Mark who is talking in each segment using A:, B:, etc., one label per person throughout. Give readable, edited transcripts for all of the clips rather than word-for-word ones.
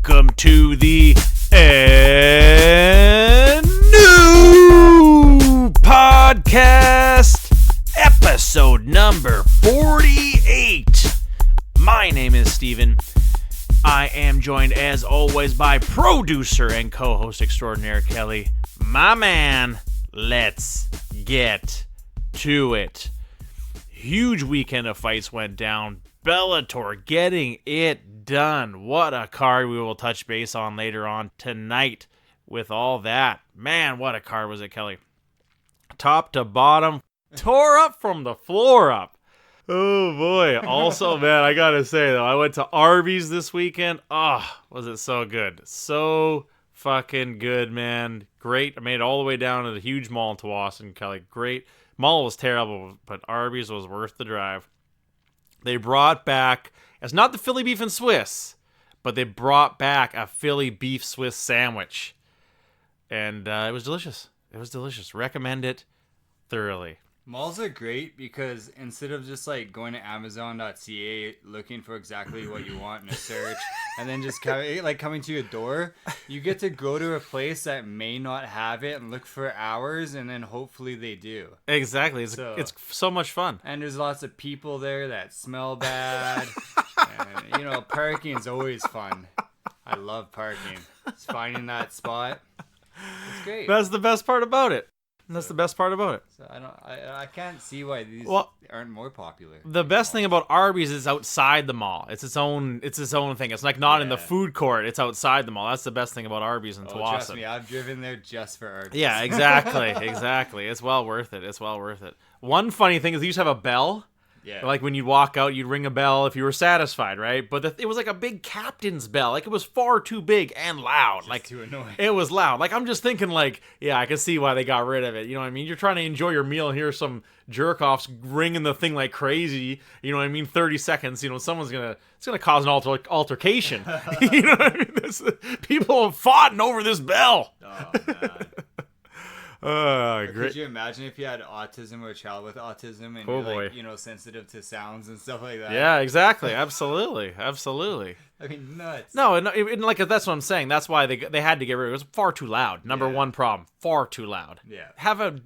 A: Welcome to the new podcast, episode number 48. My name is Steven. I am joined, as always, by producer and co-host extraordinaire Kelly. My man, let's get to it. Huge weekend of fights went down. Bellator getting it done. What a card we will touch base on later on tonight with all that. Man, what a card was it, Kelly? Top to bottom, tore up from the floor up. Oh, boy. Also, man, I got to say, though, I went to Arby's this weekend. Oh, was it so good. So fucking good, man. Great. I made it all the way down to the huge mall in Tawasin, Kelly. Great. Mall was terrible, but Arby's was worth the drive. They brought back, it's not the Philly beef and Swiss, but they brought back a Philly beef Swiss sandwich. And it was delicious. It was delicious. Recommend it thoroughly.
B: Malls are great because instead of just like going to Amazon.ca looking for exactly what you want in a search and then just coming to your door, you get to go to a place that may not have it and look for hours, and then hopefully they do.
A: Exactly. It's so much fun.
B: And there's lots of people there that smell bad. And, parking is always fun. I love parking. Just finding that spot. It's great.
A: That's the best part about it. That's the best part about it.
B: So I can't see why these aren't more popular.
A: The best thing about Arby's is outside the mall. It's its own thing. It's like not in the food court. It's outside the mall. That's the best thing about Arby's in Tawasin.
B: Trust me, I've driven there just for Arby's.
A: Yeah, exactly. It's well worth it. One funny thing is they used to have a bell.
B: Yeah.
A: Like when you'd walk out, you'd ring a bell if you were satisfied, right? But it was like a big captain's bell. Like it was far too big and loud.
B: Just too annoying.
A: It was loud. Like I'm just thinking like, yeah, I can see why they got rid of it. You know what I mean? You're trying to enjoy your meal and hear some jerk-offs ringing the thing like crazy. You know what I mean? 30 seconds, it's gonna cause an altercation. You know what I mean? People have fought over this bell.
B: Oh, man.
A: Great.
B: Could you imagine if you had autism or a child with autism and you're sensitive to sounds and stuff like that?
A: Yeah, exactly. Absolutely.
B: I mean, nuts.
A: No, like that's what I'm saying. That's why they had to get rid of it. It was far too loud. Number one problem, far too loud.
B: Yeah.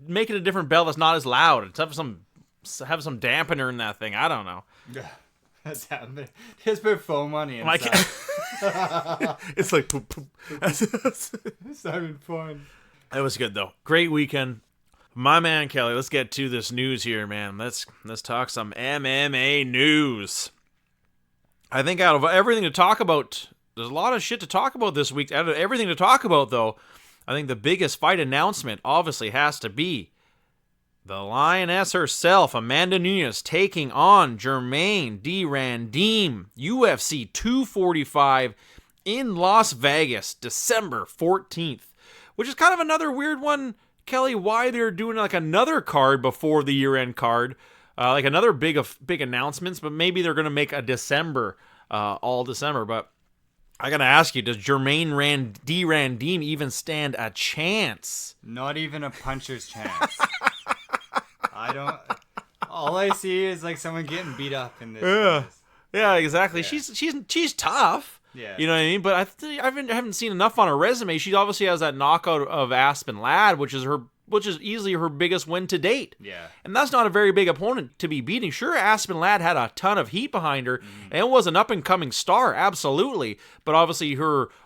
A: Make it a different bell that's not as loud. Have some dampener in that thing. I don't know.
B: Yeah. That's happening. Just put foam on the inside.
A: It's like poop, poop.
B: It's having fun.
A: It was good though. Great weekend. My man Kelly, let's get to this news here, man. Let's talk some MMA news. I think out of everything to talk about, there's a lot of shit to talk about this week. Out of everything to talk about though, I think the biggest fight announcement obviously has to be the Lioness herself, Amanda Nunes, taking on Germaine de Randamie, UFC 245 in Las Vegas, December 14th. Which is kind of another weird one, Kelly, why they're doing like another card before the year-end card. Like another big announcements, but maybe they're going to make a December, all December. But I got to ask you, does Germaine de Randamie even stand a chance?
B: Not even a puncher's chance. All I see is like someone getting beat up in this.
A: Yeah, exactly. Yeah. She's tough.
B: Yeah.
A: You know what I mean? But I haven't seen enough on her resume. She obviously has that knockout of Aspen Ladd, which is easily her biggest win to date.
B: Yeah.
A: And that's not a very big opponent to be beating. Sure, Aspen Ladd had a ton of heat behind her, and was an up-and-coming star, absolutely. But obviously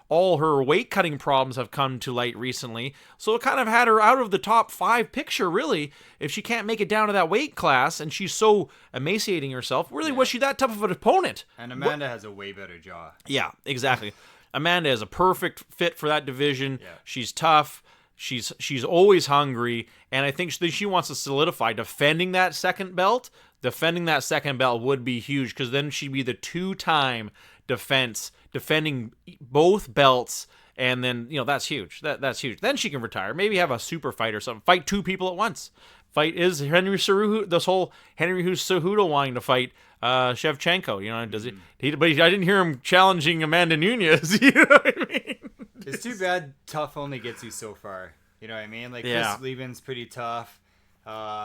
A: all her weight-cutting problems have come to light recently. So it kind of had her out of the top 5 picture, really, if she can't make it down to that weight class, and she's so emaciating herself. Really, was she that tough of an opponent?
B: And Amanda has a way better jaw.
A: Yeah, exactly. Amanda is a perfect fit for that division. Yeah. She's tough. She's always hungry, and I think she wants to solidify defending that second belt. Defending that second belt would be huge, because then she'd be the 2-time defending both belts, and then that's huge. That's huge. Then she can retire. Maybe have a super fight or something. Fight 2 people at once. Is Henry Cejudo, this whole Henry Cejudo wanting to fight Shevchenko? Does he? But I didn't hear him challenging Amanda Nunes. You know what I mean?
B: It's too bad tough only gets you so far. You know what I mean? Like Chris Liebman's pretty tough.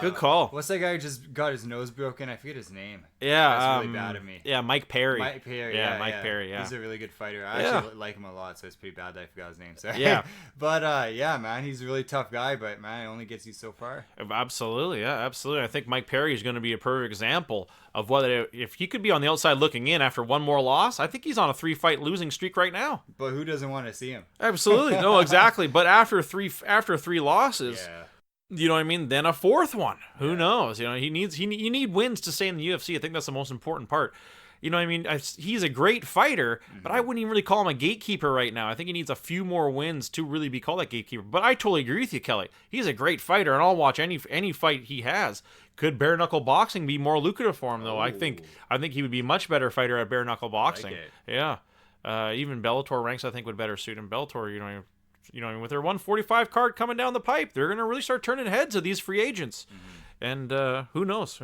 A: Good call.
B: What's that guy who just got his nose broken? I forget his name.
A: Yeah,
B: That's really bad at me.
A: Yeah, Mike Perry.
B: Mike Perry.
A: Mike Perry. Yeah,
B: he's a really good fighter. I actually like him a lot, so it's pretty bad that I forgot his name. So
A: yeah,
B: but yeah, man, he's a really tough guy. But man, it only gets you so far.
A: Absolutely, yeah, absolutely. I think Mike Perry is going to be a perfect example of whether if he could be on the outside looking in after one more loss. I think he's on a 3-fight losing streak right now.
B: But who doesn't want to see him?
A: Absolutely, no, exactly. But after three losses.
B: Yeah.
A: You know what I mean? Then a fourth one. Who knows? You know, you need wins to stay in the UFC. I think that's the most important part. You know what I mean? He's a great fighter, but I wouldn't even really call him a gatekeeper right now. I think he needs a few more wins to really be called a gatekeeper. But I totally agree with you, Kelly. He's a great fighter, and I'll watch any fight he has. Could bare knuckle boxing be more lucrative for him though? I think he would be a much better fighter at bare knuckle boxing.
B: Like
A: Yeah. Even Bellator ranks I think would better suit him. Bellator, with their 145 card coming down the pipe, they're going to really start turning heads of these free agents. And who knows?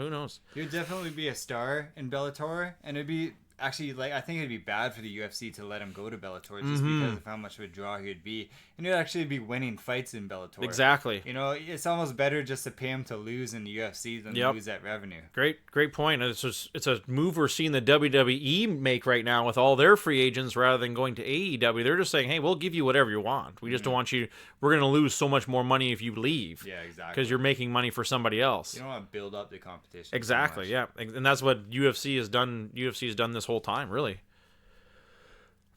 B: He would definitely be a star in Bellator, and it'd be actually I think it'd be bad for the UFC to let him go to Bellator just because of how much of a draw he'd be, and he'd actually be winning fights in Bellator.
A: Exactly.
B: It's almost better just to pay him to lose in the UFC than lose that revenue. Great
A: point. It's a move we're seeing the WWE make right now with all their free agents rather than going to AEW. They're just saying, hey, we'll give you whatever you want. We just don't want you. We're going to lose so much more money if you leave.
B: Yeah, exactly.
A: Because you're making money for somebody else.
B: You don't want to build up the competition.
A: Exactly.
B: So
A: yeah, and that's what UFC has done. UFC has done this whole time, really.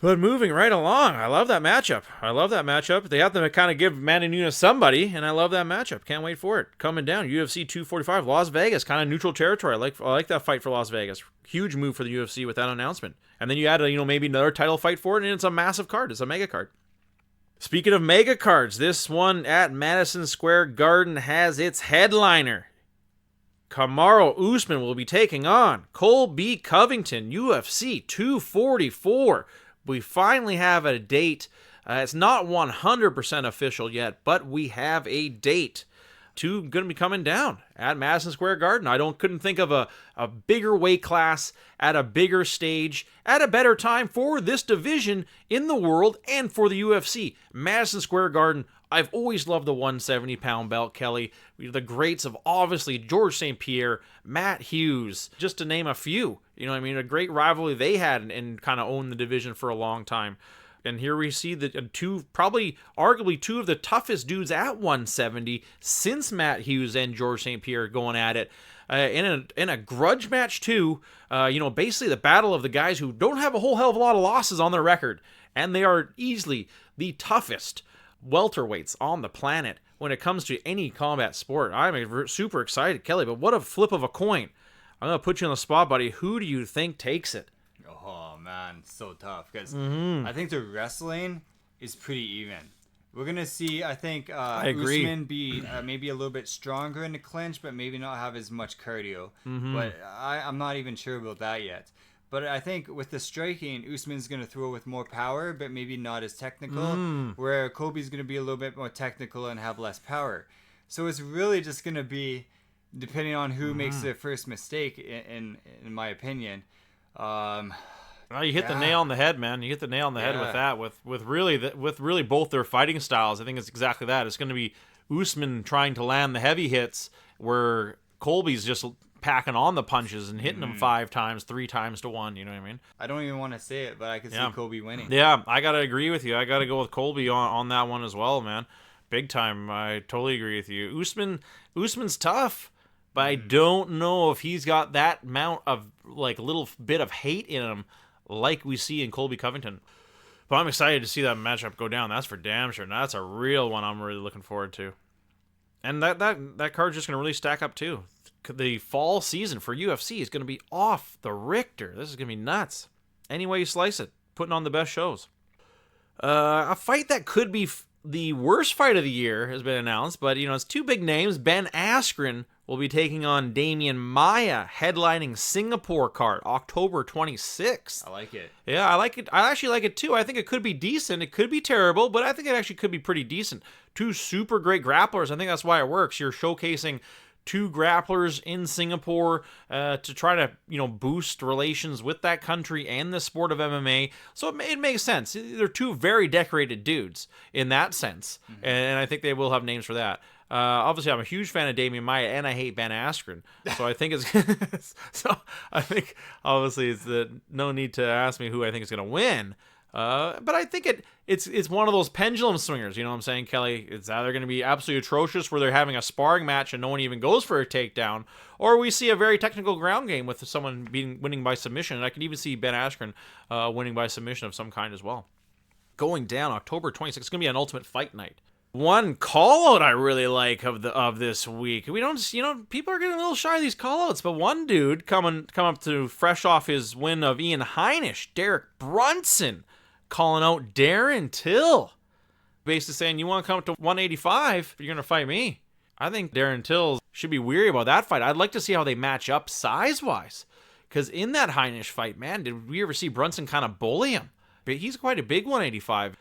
A: But moving right along, I love that matchup. They have to kind of give Manny Nunes somebody, and I love that matchup. Can't wait for it. Coming down, UFC 245, Las Vegas, kind of neutral territory. I like that fight for Las Vegas. Huge move for the UFC with that announcement. And then you add maybe another title fight for it, and it's a massive card. It's a mega card. Speaking of mega cards, this one at Madison Square Garden has its headliner. Kamaru Usman will be taking on Colby Covington, UFC 244. We finally have a date. It's not 100% official yet, but we have a date. Two going to be coming down at Madison Square Garden. Couldn't think of a bigger weight class at a bigger stage at a better time for this division in the world and for the UFC. Madison Square Garden. I've always loved the 170-pound belt, Kelly. The greats of obviously George St. Pierre, Matt Hughes, just to name a few. A great rivalry they had and kind of owned the division for a long time. And here we see the arguably two of the toughest dudes at 170 since Matt Hughes and George St. Pierre going at it. In a grudge match too, basically the battle of the guys who don't have a whole hell of a lot of losses on their record. And they are easily the toughest welterweights on the planet when it comes to any combat sport. I'm super excited, Kelly, but what a flip of a coin. I'm going to put you on the spot, buddy. Who do you think takes it?
B: Oh, man, so tough because I think the wrestling is pretty even. We're going to see, I think,
A: I agree.
B: Usman be maybe a little bit stronger in the clinch, but maybe not have as much cardio. But I'm not even sure about that yet. But I think with the striking, Usman's going to throw with more power, but maybe not as technical, where Colby's going to be a little bit more technical and have less power. So it's really just going to be, depending on who makes the first mistake, in my opinion.
A: Well, you hit the nail on the head, man. You hit the nail on the head with that. With really both their fighting styles. I think it's exactly that. It's going to be Usman trying to land the heavy hits, where Colby's just packing on the punches and hitting them 5 times, 3 times to 1. You know what I mean?
B: I don't even want to say it, but I can see Colby winning.
A: Yeah, I gotta agree with you. I gotta go with Colby on that one as well, man. Big time. I totally agree with you. Usman's tough, but I don't know if he's got that amount of little bit of hate in him like we see in Colby Covington. But I'm excited to see that matchup go down. That's for damn sure. That's a real one I'm really looking forward to. And that card's just going to really stack up too. The fall season for UFC is going to be off the Richter. This is going to be nuts. Any way you slice it, putting on the best shows. A fight that could be the worst fight of the year has been announced, but it's 2 big names. Ben Askren will be taking on Damian Maia, headlining Singapore card, October 26th.
B: I like it.
A: Yeah, I like it. I actually like it too. I think it could be decent. It could be terrible, but I think it actually could be pretty decent. 2 super great grapplers. I think that's why it works. You're showcasing 2 grapplers in Singapore to try to boost relations with that country and the sport of MMA. So it makes sense. They're 2 very decorated dudes in that sense, and I think they will have names for that. Obviously, I'm a huge fan of Damian Maia, and I hate Ben Askren. So I think it's obviously it's no need to ask me who I think is going to win. But I think it's one of those pendulum swingers. You know what I'm saying, Kelly? It's either going to be absolutely atrocious where they're having a sparring match and no one even goes for a takedown, or we see a very technical ground game with someone winning by submission. And I could even see Ben Askren winning by submission of some kind as well. Going down October 26th, it's going to be an Ultimate Fight night. One call out I really like of this week. We don't, people are getting a little shy of these call outs, but one dude come up to fresh off his win of Ian Heinisch, Derek Brunson, calling out Darren Till, basically saying, you want to come up to 185, you're going to fight me. I think Darren Till should be weary about that fight. I'd like to see how they match up size-wise, because in that Heinisch fight, man, did we ever see Brunson kind of bully him? But he's quite a big 185.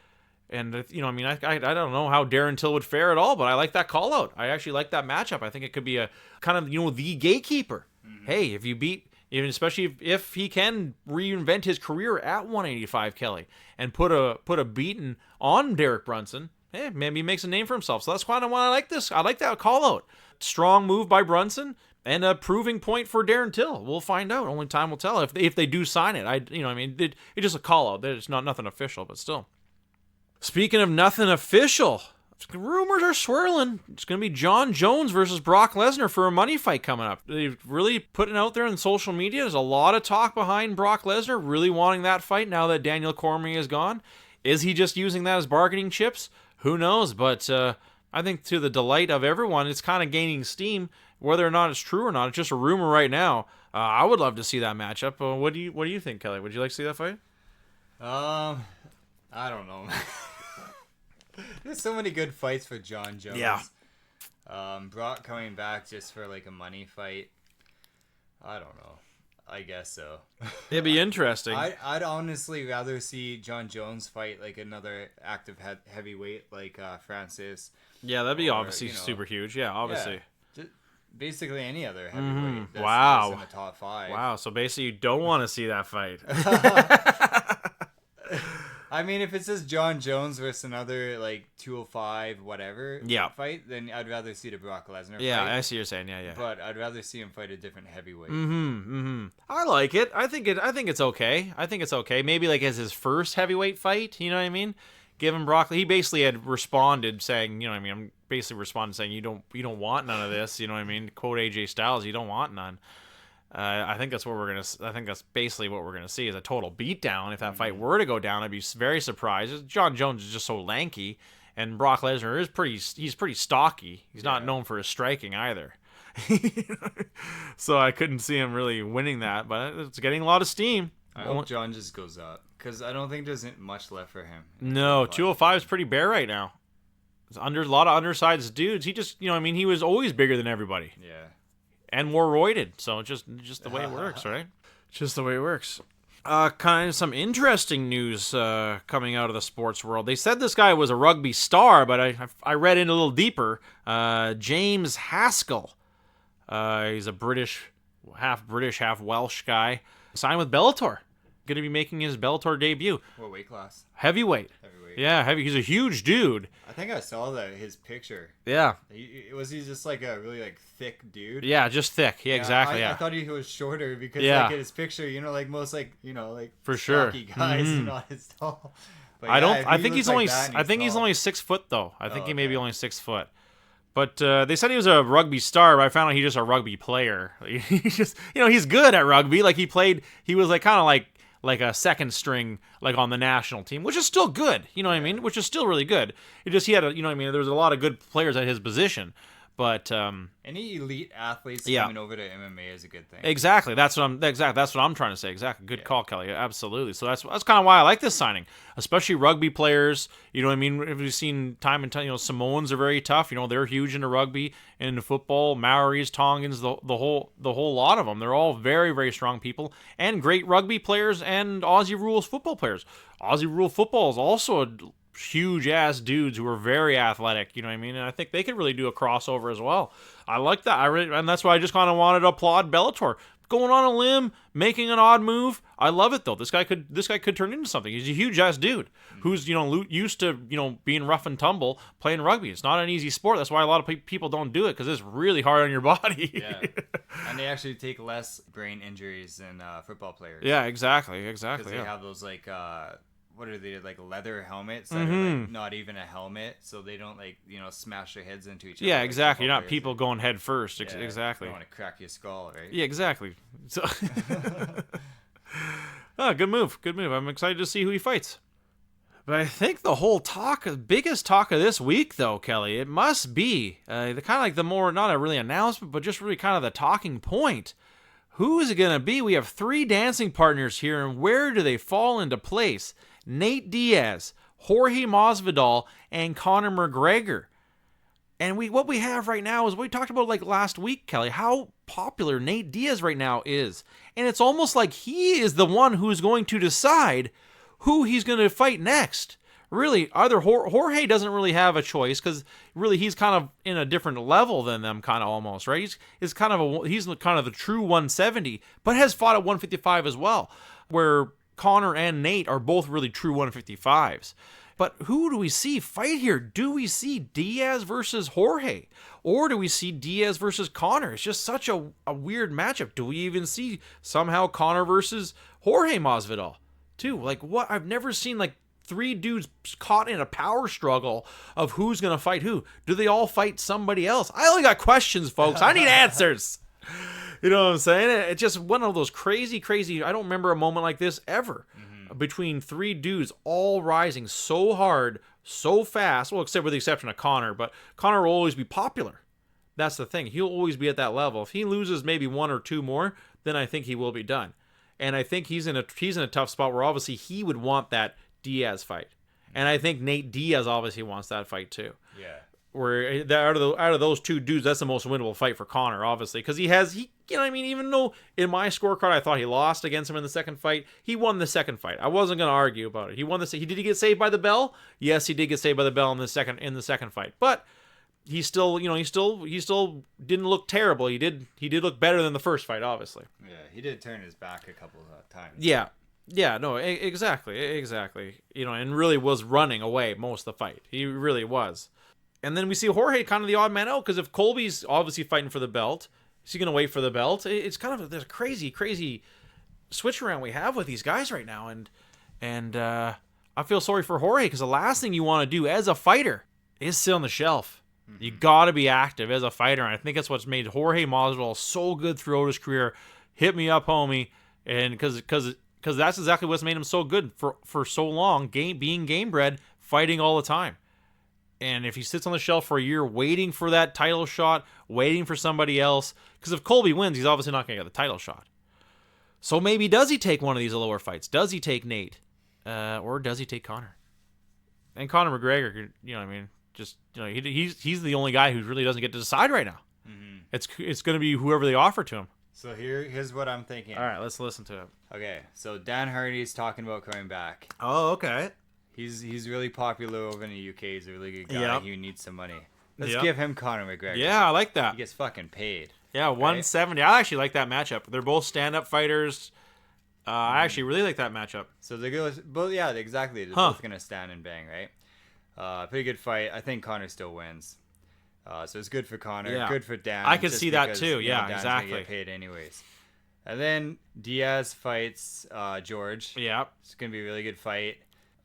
A: And, I don't know how Darren Till would fare at all, but I like that call out. I actually like that matchup. I think it could be a kind of, the gatekeeper. Mm-hmm. Hey, if you beat, especially if he can reinvent his career at 185, Kelly, and put a beating on Derek Brunson, maybe he makes a name for himself. So that's kind of why I like this. I like that call out. Strong move by Brunson and a proving point for Darren Till. We'll find out. Only time will tell if they do sign it. It's just a call out. It's not nothing official, but still. Speaking of nothing official, rumors are swirling. It's going to be Jon Jones versus Brock Lesnar for a money fight coming up. They're really putting it out there on social media. There's a lot of talk behind Brock Lesnar really wanting that fight now that Daniel Cormier is gone. Is he just using that as bargaining chips? Who knows? But I think to the delight of everyone, it's kind of gaining steam. Whether or not it's true or not, it's just a rumor right now. I would love to see that matchup. What do you think, Kelly? Would you like to see that fight?
B: I don't know. There's so many good fights for Jon Jones.
A: Yeah.
B: Brock coming back just for like a money fight. I don't know. I guess so.
A: It'd be interesting.
B: I'd honestly rather see Jon Jones fight like another active heavyweight like Francis.
A: Yeah, that'd be obviously super huge. Yeah, obviously.
B: Yeah, basically any other heavyweight.
A: Wow.
B: That's in the top 5.
A: Wow. So basically, you don't want to see that fight.
B: I mean, if it says Jon Jones versus another, like, 205 whatever fight, then I'd rather see the Brock Lesnar fight.
A: Yeah, I see what you're saying. Yeah.
B: But I'd rather see him fight a different heavyweight.
A: I like it. I think it's okay. I think it's okay. Maybe, like, as his first heavyweight fight, you know what I mean? Give him Brock. He basically had responded saying, you know what I mean? I'm basically responding saying, you don't want none of this, you know what I mean? Quote AJ Styles, you don't want none. I think that's basically what we're gonna see is a total beatdown. If that fight were to go down, I'd be very surprised. Jon Jones is just so lanky, and Brock Lesnar is pretty stocky. He's not known for his striking either. So I couldn't see him really winning that, but it's getting a lot of steam.
B: I hope Jon just goes up because I don't think there's much left for him.
A: No, 205 is pretty bare right now. It's a lot of undersized dudes. He just, he was always bigger than everybody.
B: Yeah.
A: And more roided, so it's just the way it works, right? Just the way it works. Kind of some interesting news coming out of the sports world. They said this guy was a rugby star, but I read in a little deeper. James Haskell. He's a half British, half Welsh guy. Signed with Bellator. Going to be making his Bellator debut.
B: What weight class?
A: Heavyweight. Yeah, heavy. He's a huge dude.
B: I think I saw his picture.
A: Yeah.
B: Was he just like a really like thick dude?
A: Yeah, just thick. Yeah, exactly.
B: I thought he was shorter because like in his picture, like most like
A: for sure
B: guys, not as tall. But
A: I think he's only 6 foot though. I think he may be only 6 foot. But they said he was a rugby star, but I found out he's just a rugby player. He's just he's good at rugby. Like he was like kind of like a second string, like on the national team, which is still good, you know what I mean? Which is still really good. It just, he had there was a lot of good players at his position, but
B: any elite athletes coming over to MMA is a good thing.
A: Exactly. That's what I'm trying to say. Exactly. Good call, Kelly. Absolutely. So that's kind of why I like this signing, especially rugby players. You know what I mean? If you've seen time and time, Samoans are very tough. They're huge into rugby and into football. Maoris, Tongans, the whole lot of them. They're all very, very strong people and great rugby players and Aussie rules football players. Aussie rule football is also a huge ass dudes who are very athletic, you know what I mean? And I think they could really do a crossover as well. I like that. And that's why I just kind of wanted to applaud Bellator. going on a limb, making an odd move. I love it though. This guy could turn into something. He's a huge ass dude who's used to being rough and tumble playing rugby. It's not an easy sport. That's why a lot of people don't do it, because it's really hard on your body.
B: Yeah, and they actually take less brain injuries than football players.
A: Yeah, exactly.
B: Because they have those what are they, like leather helmets that are like not even a helmet, so they don't smash their heads into each other.
A: Yeah, exactly. You're not people going head first.
B: Yeah,
A: exactly.
B: You don't want to crack your skull, right?
A: Yeah, exactly. So, good move. Good move. I'm excited to see who he fights. But I think the biggest talk of this week, though, Kelly, it must be the kind of like the more, not a really announcement, but just really kind of the talking point. Who is it going to be? We have 3 dancing partners here, and where do they fall into place? Nate Diaz, Jorge Masvidal, and Conor McGregor. And what we have right now is what we talked about like last week, Kelly, how popular Nate Diaz right now is. And it's almost like he is the one who's going to decide who he's going to fight next. Really, either Jorge doesn't really have a choice, because really he's kind of in a different level than them, kind of almost, right? He's kind of the true 170, but has fought at 155 as well, where Conor and Nate are both really true 155s. But who do we see fight here? Do we see Diaz versus Jorge? Or do we see Diaz versus Conor? It's just such a weird matchup. Do we even see somehow Conor versus Jorge Masvidal too? Like, what? I've never seen like 3 dudes caught in a power struggle of who's going to fight who. Do they all fight somebody else? I only got questions, folks. I need answers. You know what I'm saying? It's just one of those crazy, I don't remember a moment like this ever. Between 3 dudes all rising so hard, so fast. Well, except with the exception of Conor, but Conor will always be popular. That's the thing. He'll always be at that level. If he loses maybe 1 or 2 more, then I think he will be done. And I think he's in a tough spot where obviously he would want that Diaz fight. And I think Nate Diaz obviously wants that fight too.
B: Yeah.
A: Where out of those 2 dudes, that's the most winnable fight for Conor, obviously, because even though in my scorecard I thought he lost against him in the second fight, he won the second fight. I wasn't going to argue about it. He won did he get saved by the bell? Yes, he did get saved by the bell in the second fight, but he still didn't look terrible. He did look better than the first fight, obviously.
B: Yeah, he did turn his back a couple of times.
A: Yeah, no, exactly. And really was running away most of the fight. He really was. And then we see Jorge kind of the odd man out, because if Colby's obviously fighting for the belt, is he going to wait for the belt? It's kind of this crazy switch around we have with these guys right now. And I feel sorry for Jorge, because the last thing you want to do as a fighter is sit on the shelf. Mm-hmm. You got to be active as a fighter. And I think that's what's made Jorge Masvidal so good throughout his career. Hit me up, homie. And because that's exactly what's made him so good for so long, being game bred, fighting all the time. And if he sits on the shelf for a year waiting for that title shot, waiting for somebody else, because if Colby wins, he's obviously not going to get the title shot. So maybe does he take one of these lower fights? Does he take Nate? Or does he take Conor? And Conor McGregor, you know what I mean? Just, he's the only guy who really doesn't get to decide right now. Mm-hmm. It's going to be whoever they offer to him.
B: So here's what I'm thinking.
A: All right, let's listen to it.
B: Okay, so Dan Hardy's talking about coming back.
A: Oh, okay.
B: He's really popular over in the UK. He's a really good guy.
A: Yep.
B: He needs some money. Let's give him Conor McGregor.
A: Yeah, I like that.
B: He gets fucking paid.
A: Yeah, 170. I actually like that matchup. They're both stand-up fighters. I actually really like that matchup.
B: So they're both, yeah, exactly. They're both gonna stand and bang, right? Pretty good fight. I think Conor still wins. So it's good for Conor.
A: Yeah.
B: Good for Dan.
A: I could see that too. Yeah,
B: Dan's
A: exactly.
B: gonna get paid anyways. And then Diaz fights George.
A: Yeah.
B: It's gonna be a really good fight.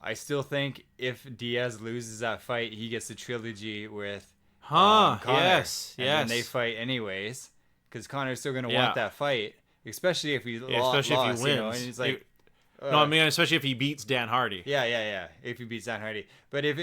B: I still think if Diaz loses that fight, he gets the trilogy with Conor.
A: Yes.
B: And then they fight anyways, because Conor's still going to want that fight, especially if he lost,
A: if he wins.
B: And he's like,
A: no, I mean, especially if he beats Dan Hardy.
B: Yeah. If he beats Dan Hardy. But if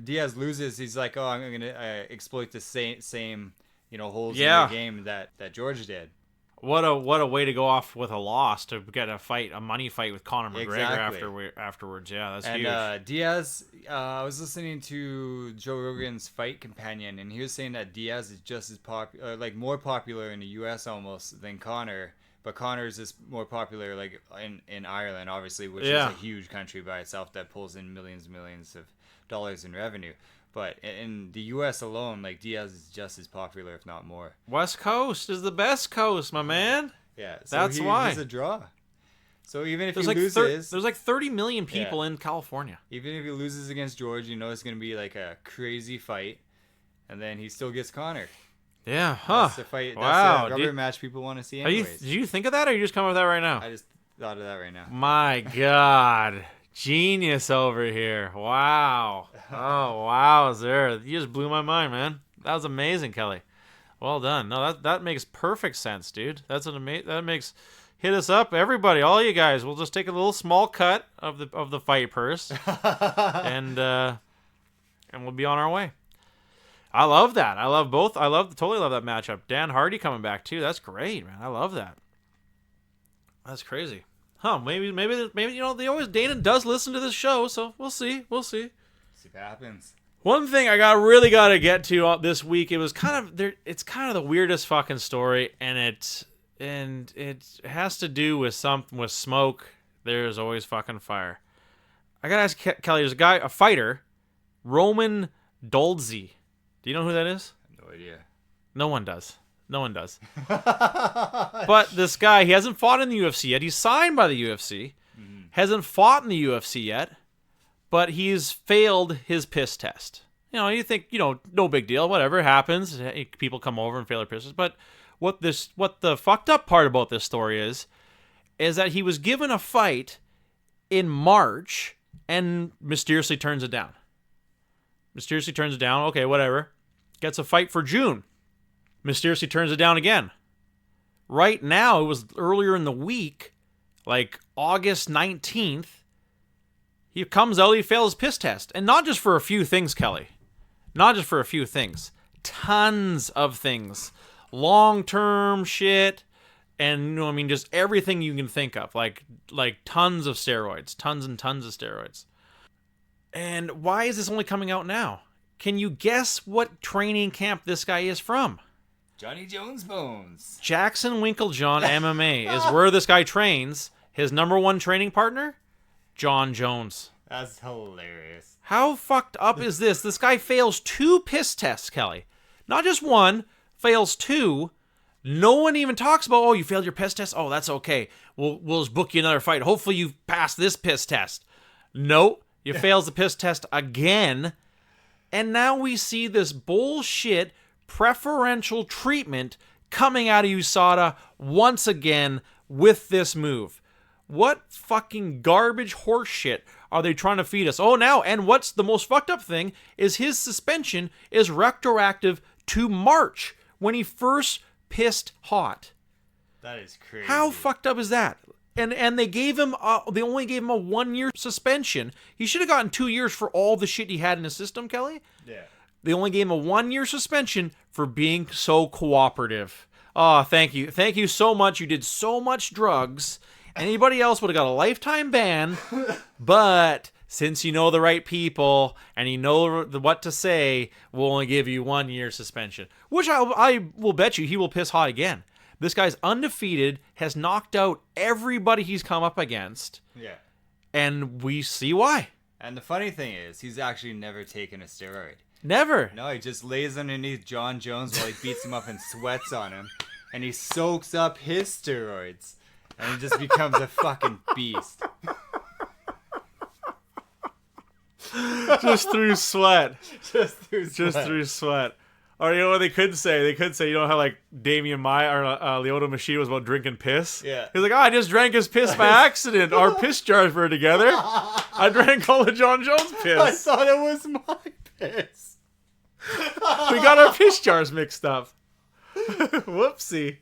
B: Diaz loses, he's like, I'm going to exploit the same holes in the game that George did.
A: What a way to go off with a loss to get a money fight with Conor McGregor afterwards. Yeah, that's huge.
B: And Diaz, I was listening to Joe Rogan's Fight Companion, and he was saying that Diaz is just as popular, more popular in the U.S. almost than Conor. But Conor is just more popular in Ireland, obviously, which is a huge country by itself that pulls in millions and millions of dollars in revenue. But in the U.S. alone, Diaz is just as popular, if not more.
A: West Coast is the best coast, my man.
B: Yeah, so
A: That's why.
B: he's a draw. So even if
A: There's
B: he loses...
A: there's like 30 million people in California.
B: Even if he loses against George, it's going to be like a crazy fight. And then he still gets Conor.
A: Yeah, huh.
B: That's the fight.
A: Wow.
B: That's the rubber match people want to see anyways.
A: Did you think of that, or are you just coming up with that right now?
B: I just thought of that right now.
A: My God. Genius over here. Wow. Oh, wow, sir. You just blew my mind, man. That was amazing, Kelly. Well done. No, that makes perfect sense, dude. That makes... Hit us up, everybody, all you guys. We'll just take a little small cut of the fight purse, and we'll be on our way. I love that. I love both. Totally love that matchup. Dan Hardy coming back too. That's great, man. I love that. That's crazy. Huh? Maybe Dana does listen to this show, so we'll see.
B: See what happens.
A: One thing I really got to get to this week. It's kind of the weirdest fucking story, and it has to do with something with smoke. There's always fucking fire. I gotta ask Kelly. There's a fighter, Roman Dolce. Do you know who that is?
B: No idea.
A: No one does. But this guy, he hasn't fought in the UFC yet. He's signed by the UFC. Mm-hmm. Hasn't fought in the UFC yet, but he's failed his piss test. You think, no big deal. Whatever happens. People come over and fail their pisses, but. What the fucked up part about this story is that he was given a fight in March and mysteriously turns it down. Okay, whatever. Gets a fight for June. Mysteriously turns it down again. Right now, it was earlier in the week, like August 19th, he comes out, he fails his piss test. And not just for a few things, Kelly. Not just for a few things. Tons of things. Long-term shit, and just everything you can think of, like tons of steroids, tons and tons of steroids. And why is this only coming out now? Can you guess what training camp this guy is from?
B: Johnny Jones Bones.
A: Jackson Winklejohn MMA is where this guy trains. His number one training partner, John Jones.
B: That's hilarious.
A: How fucked up is this? This guy fails 2 piss tests, Kelly. Not just one. Fails 2, no one even talks about, you failed your piss test? Oh, that's okay. We'll just book you another fight. Hopefully you pass this piss test. Nope, you fails the piss test again. And now we see this bullshit preferential treatment coming out of USADA once again with this move. What fucking garbage horse shit are they trying to feed us? Oh, now, and what's the most fucked up thing is his suspension is retroactive to March. When he first pissed hot.
B: That is crazy.
A: How fucked up is that? And they they only gave him a 1-year suspension. He should have gotten 2 years for all the shit he had in his system, Kelly.
B: Yeah.
A: They only gave him a 1-year suspension for being so cooperative. Oh, thank you. Thank you so much. You did so much drugs. Anybody else would have got a lifetime ban, but since you know the right people and you know what to say, we'll only give you 1 year suspension. Which I will bet you he will piss hot again. This guy's undefeated, has knocked out everybody he's come up against.
B: Yeah.
A: And we see why.
B: And the funny thing is, he's actually never taken a steroid.
A: Never.
B: No, he just lays underneath John Jones while he beats him up and sweats on him. And he soaks up his steroids. And he just becomes a fucking beast.
A: Just through sweat.
B: Just through sweat.
A: Or you know what they could say? They could say, how like Damian Maia or Lyoto Machida was about drinking piss?
B: Yeah.
A: He's like, I just drank his piss by accident. Our piss jars were together. I drank all of John Jones' piss.
B: I thought it was my piss.
A: We got our piss jars mixed up. Whoopsie.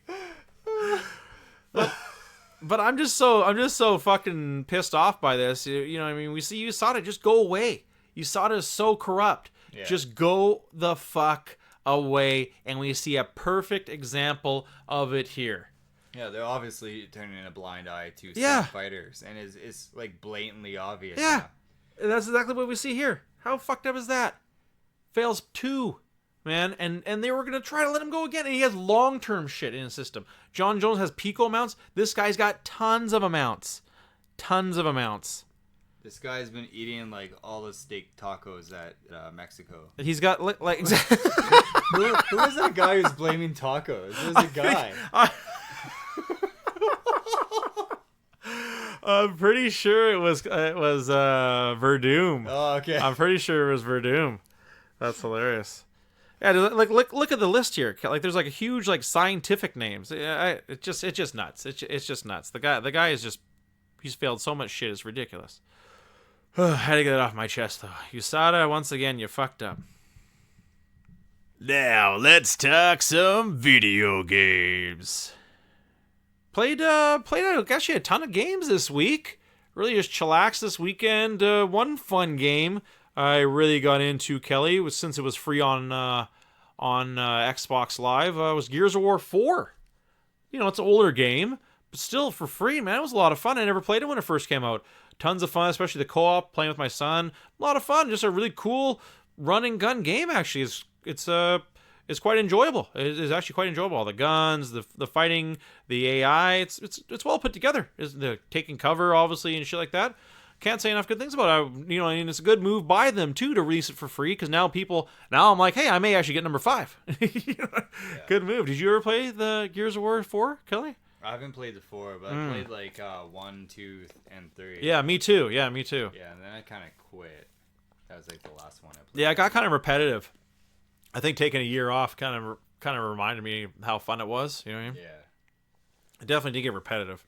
A: But I'm just so fucking pissed off by this. You know what I mean? We see USADA just go away. USADA is so corrupt. Yeah. Just go the fuck away. And we see a perfect example of it here.
B: Yeah, they're obviously turning a blind eye to some fighters. And it's like blatantly obvious.
A: Yeah.
B: Now.
A: And that's exactly what we see here. How fucked up is that? Fails 2. Man, and they were going to try to let him go again. And he has long-term shit in his system. John Jones has pico amounts. This guy's got tons of amounts. Tons of amounts.
B: This guy's been eating, like, all the steak tacos at Mexico.
A: He's got, like...
B: who is that guy who's blaming tacos? There's a guy.
A: I'm pretty sure it was Verdum.
B: Oh, okay.
A: I'm pretty sure it was Verdum. That's hilarious. Yeah, like look at the list here. Like there's like a huge like scientific names. It's just nuts. It's just nuts. The guy is just he's failed so much shit. It's ridiculous. I had to get it off my chest though. USADA, once again, you fucked up. Now let's talk some video games. Played actually a ton of games this week. Really just chillaxed this weekend. One fun game I really got into, Kelly, was since it was free on Xbox Live. Was Gears of War 4. You know, it's an older game, but still for free, man. It was a lot of fun. I never played it when it first came out. Tons of fun, especially the co-op, playing with my son. A lot of fun. Just a really cool run and gun game. Actually, it's quite enjoyable. It is actually quite enjoyable. All the guns, the fighting, the AI. It's well put together. Is the taking cover obviously and shit like that. Can't say enough good things about it. You know, and it's a good move by them too to release it for free because now I'm like, hey, I may actually get number 5. Good move. Did you ever play the Gears of War 4, Kelly?
B: I haven't played the 4, but I played like 1, 2, and 3.
A: Yeah, me too.
B: Yeah, and then I kind of quit. That was like the last one I played.
A: Yeah, it got kind of repetitive. I think taking a year off kind of reminded me how fun it was. You know what I mean?
B: Yeah.
A: It definitely did get repetitive.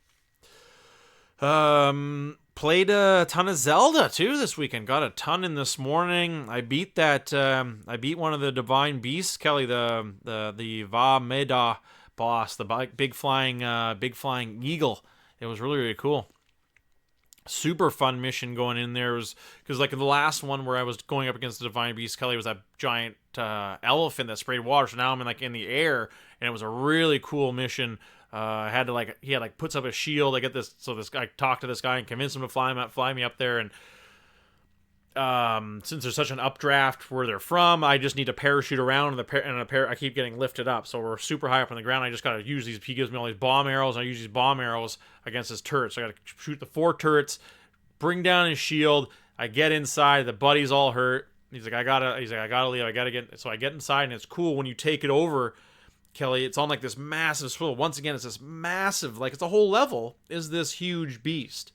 A: Played a ton of Zelda too this weekend. Got a ton in this morning. I beat that. I beat one of the divine beasts, Kelly, the Va Meda boss, the big flying eagle. It was really, really cool. Super fun mission going in there. Was because like the last one where I was going up against the divine beast, Kelly, was that giant elephant that sprayed water. So now I'm in the air, and it was a really cool mission. I had to he puts up a shield. I get this, so this guy talked to this guy and convinced him to fly me up there. And since there's such an updraft where they're from, I just need to parachute around, and I keep getting lifted up. So we're super high up on the ground. I just gotta use these. He gives me all these bomb arrows. And I use these bomb arrows against his turrets. So I gotta shoot the 4 turrets, bring down his shield. I get inside. The buddy's all hurt. He's like, I gotta leave. I gotta get. So I get inside, and it's cool when you take it over, Kelly. It's on like this massive swivel. Once again, it's this massive, like it's a whole level, is this huge beast.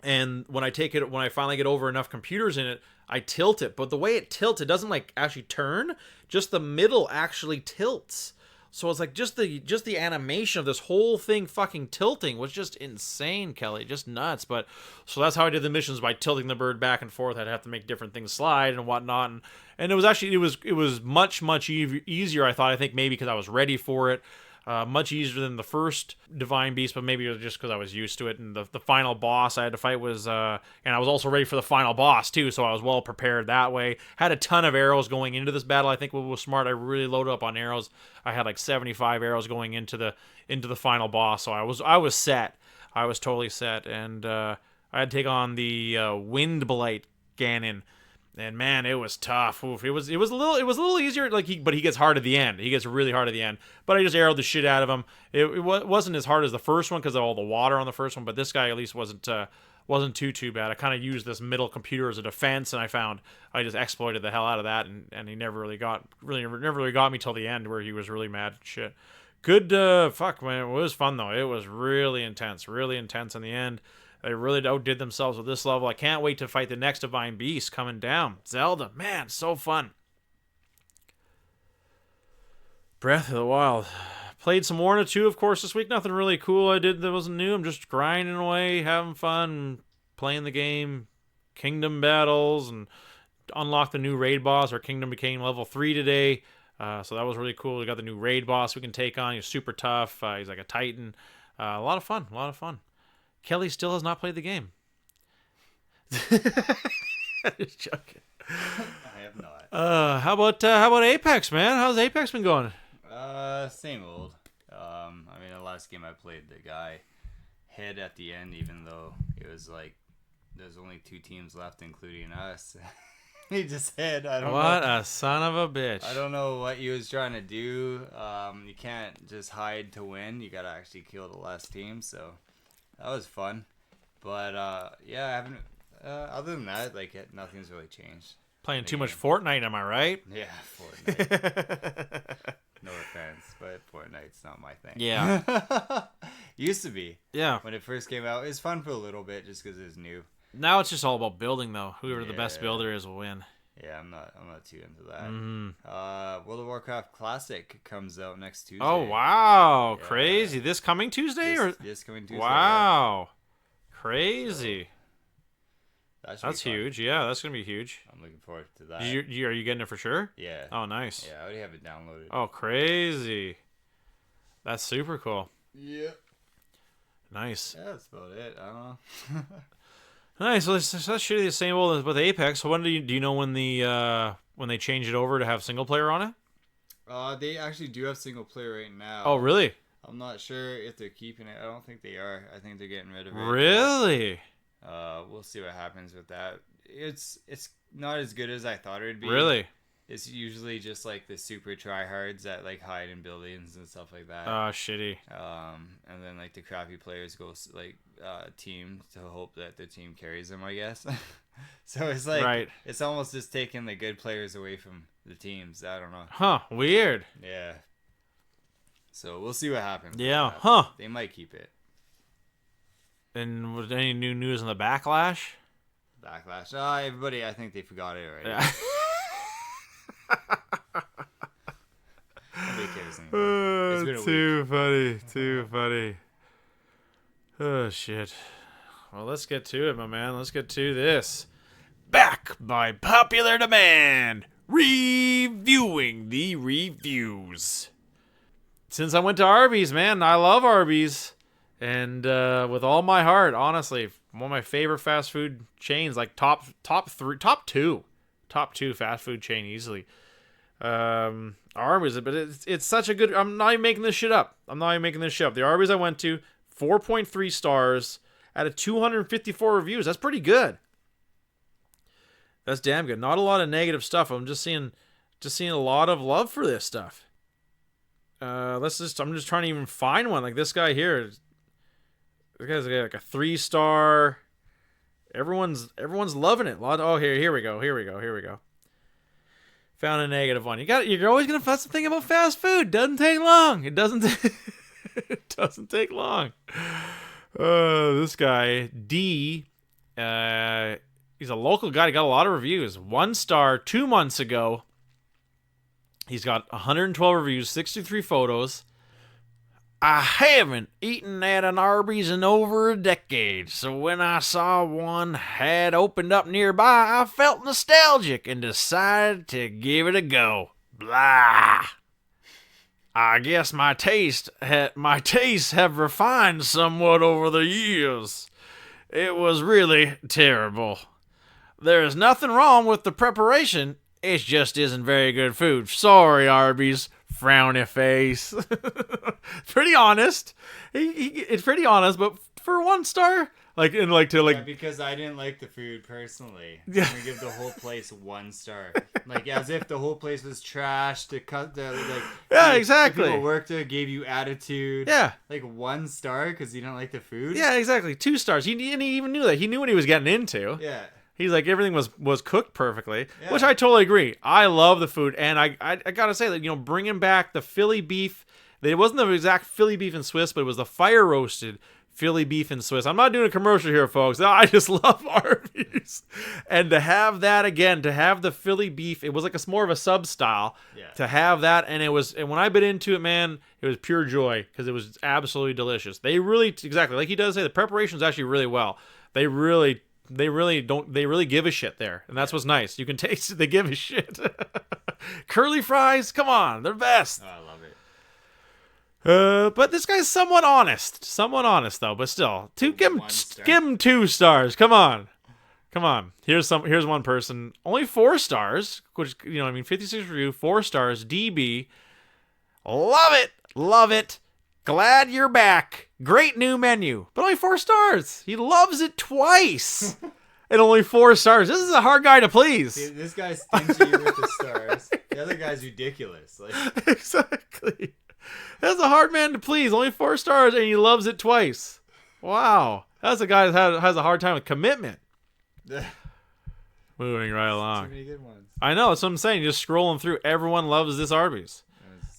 A: And when I finally get over enough computers in it, I tilt it. But the way it tilts, it doesn't like actually turn. Just the middle actually tilts. So it's like just the animation of this whole thing fucking tilting was just insane, Kelly. Just nuts. But so that's how I did the missions, by tilting the bird back and forth. I'd have to make different things slide and whatnot. And it was much easier, I think maybe because I was ready for it. Much easier than the first Divine Beast, but maybe it was just because I was used to it. And the final boss I had to fight was, and I was also ready for the final boss too, so I was well prepared that way. Had a ton of arrows going into this battle. I think what was smart, I really loaded up on arrows. I had like 75 arrows going into the final boss, so I was set. I was totally set, and I had to take on the Wind Blight Ganon. And man, it was tough. Oof. It was a little easier. But he gets hard at the end. He gets really hard at the end. But I just arrowed the shit out of him. It wasn't as hard as the first one because of all the water on the first one. But this guy at least wasn't too bad. I kind of used this middle computer as a defense, and I found I just exploited the hell out of that. And he never really got me till the end where he was really mad and shit. Good fuck man, it was fun though. It was really intense in the end. They really outdid themselves with this level. I can't wait to fight the next Divine Beast coming down. Zelda, man, so fun. Breath of the Wild. Played some Orna 2, of course, this week. Nothing really cool I did that wasn't new. I'm just grinding away, having fun, playing the game, kingdom battles, and unlocked the new raid boss. Our kingdom became level 3 today. So that was really cool. We got the new raid boss we can take on. He's super tough. He's like a titan. A lot of fun. Kelly still has not played the game. Just joking.
B: I have not.
A: How about Apex, man? How's Apex been going?
B: Same old. I mean, the last game I played, the guy hid at the end, even though it was like there's only 2 teams left, including us. He just hid. I don't know.
A: What a son of a bitch.
B: I don't know what he was trying to do. You can't just hide to win. You gotta actually kill the last team. So that was fun. But yeah, I haven't. Other than that, like nothing's really changed.
A: Playing too much Fortnite, am I right?
B: Yeah, Fortnite. No offense, but Fortnite's not my thing.
A: Yeah.
B: Used to be.
A: Yeah.
B: When it first came out, it was fun for a little bit just because it was new.
A: Now it's just all about building, though. Whoever the best builder is will win.
B: Yeah, I'm not too into that.
A: Mm-hmm.
B: World of Warcraft Classic comes out next Tuesday.
A: Oh wow, yeah. Crazy! This coming Tuesday
B: this coming Tuesday?
A: Wow, yeah. Crazy.
B: So,
A: that's huge. Yeah, that's gonna be huge.
B: I'm looking forward to that.
A: Are you getting it for sure?
B: Yeah.
A: Oh, nice.
B: Yeah, I already have it downloaded.
A: Oh, crazy! That's super cool.
B: Yeah.
A: Nice.
B: Yeah, that's about it. I don't know.
A: Nice. So that's should be the same old with Apex. So when do you know when they change it over to have single player on it?
B: They actually do have single player right now.
A: Oh, really?
B: I'm not sure if they're keeping it. I don't think they are. I think they're getting rid of it.
A: Really?
B: We'll see what happens with that. It's not as good as I thought it would be.
A: Really?
B: It's usually just like the super tryhards that like hide in buildings and stuff like that.
A: Oh, shitty.
B: And then like the crappy players go like team to hope that the team carries them, I guess. So it's like It's almost just taking the good players away from the teams. I don't know.
A: Huh? Weird.
B: Yeah. So we'll see what happens.
A: Yeah. Huh?
B: They might keep it.
A: And was there any new news on the backlash?
B: Backlash. Everybody, I think they forgot it already.
A: Yeah.
B: Nobody cares anymore. It's been a week.
A: Too funny. Oh, shit. Well, let's get to it, my man. Let's get to this. Back by popular demand, reviewing the reviews. Since I went to Arby's, man, I love Arby's. And with all my heart, honestly, one of my favorite fast food chains, like top two fast food chain easily. Arby's, but it's such a good. I'm not even making this shit up. The Arby's I went to, 4.3 stars out of 254 reviews. That's pretty good. That's damn good. Not a lot of negative stuff. I'm just seeing a lot of love for this stuff. I'm just trying to even find one. Like this guy here. This guy's like a 3-star. Everyone's loving it. Here we go. Found a negative one. You're always gonna. That's the thing about fast food. Doesn't take long. It doesn't take long. This guy D. He's a local guy. He got a lot of reviews. 1 star 2 months ago. He's got 112 reviews, 63 photos. I haven't eaten at an Arby's in over a decade, so when I saw one had opened up nearby, I felt nostalgic and decided to give it a go. Blah. I guess my tastes have refined somewhat over the years. It was really terrible. There is nothing wrong with the preparation. It just isn't very good food. Sorry, Arby's. Frowny face. Pretty honest. It's pretty honest, but for 1 star,
B: because I didn't like the food personally. I'm gonna give the whole place 1 star. Like as if the whole place was trash.
A: Exactly.
B: The people worked there, gave you attitude.
A: Yeah.
B: Like 1 star because you didn't like the food.
A: Yeah, exactly. 2 stars. He even knew that. He knew what he was getting into.
B: Yeah.
A: He's like, everything was cooked perfectly, which I totally agree. I love the food, and I gotta say that, bringing back the Philly beef, it wasn't the exact Philly beef and Swiss, but it was the fire roasted Philly beef and Swiss. I'm not doing a commercial here, folks. I just love Arby's, and to have that again, to have the Philly beef, it was like more of a sub style. Yeah. To have that, and when I bit into it, man, it was pure joy because it was absolutely delicious. They really, exactly like he does say, the preparation is actually really well. They really give a shit there, and that's what's nice. You can taste it. They give a shit. Curly fries, come on, they're best.
B: Oh, I love it.
A: But this guy's somewhat honest though. But still, give him 2 stars. Come on. Here's one person, only 4 stars, which 56 review, 4 stars. DB, love it. Glad you're back. Great new menu. But only 4 stars. He loves it twice. And only 4 stars. This is a hard guy to please.
B: See, this guy's stingy with the stars. The other guy's ridiculous.
A: Exactly. That's a hard man to please. Only 4 stars and he loves it twice. Wow. That's a guy that has a hard time with commitment. Moving right along.
B: Too many good ones.
A: I know. That's what I'm saying. Just scrolling through. Everyone loves this Arby's.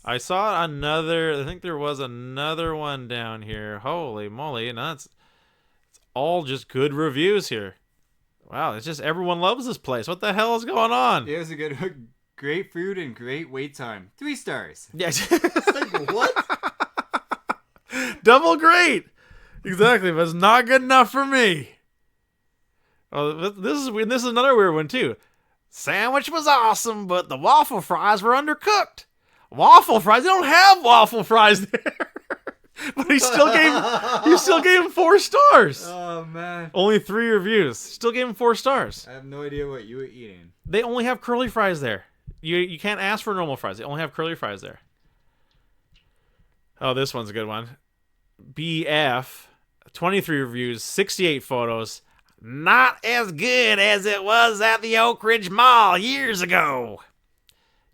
A: I saw another. I think there was another one down here. Holy moly! And it's all just good reviews here. Wow, it's just everyone loves this place. What the hell is going on?
B: It was a good, great food and great wait time. 3 stars.
A: Yes.
B: Like, what?
A: Double great. Exactly, but it's not good enough for me. Oh, this is another weird one too. Sandwich was awesome, but the waffle fries were undercooked. Waffle fries? They don't have waffle fries there. But he still gave him 4 stars.
B: Oh man.
A: Only 3 reviews. Still gave him 4 stars.
B: I have no idea what you were eating.
A: They only have curly fries there. You can't ask for normal fries. They only have curly fries there. Oh, this one's a good one. BF, 23 reviews, 68 photos. Not as good as it was at the Oak Ridge Mall years ago.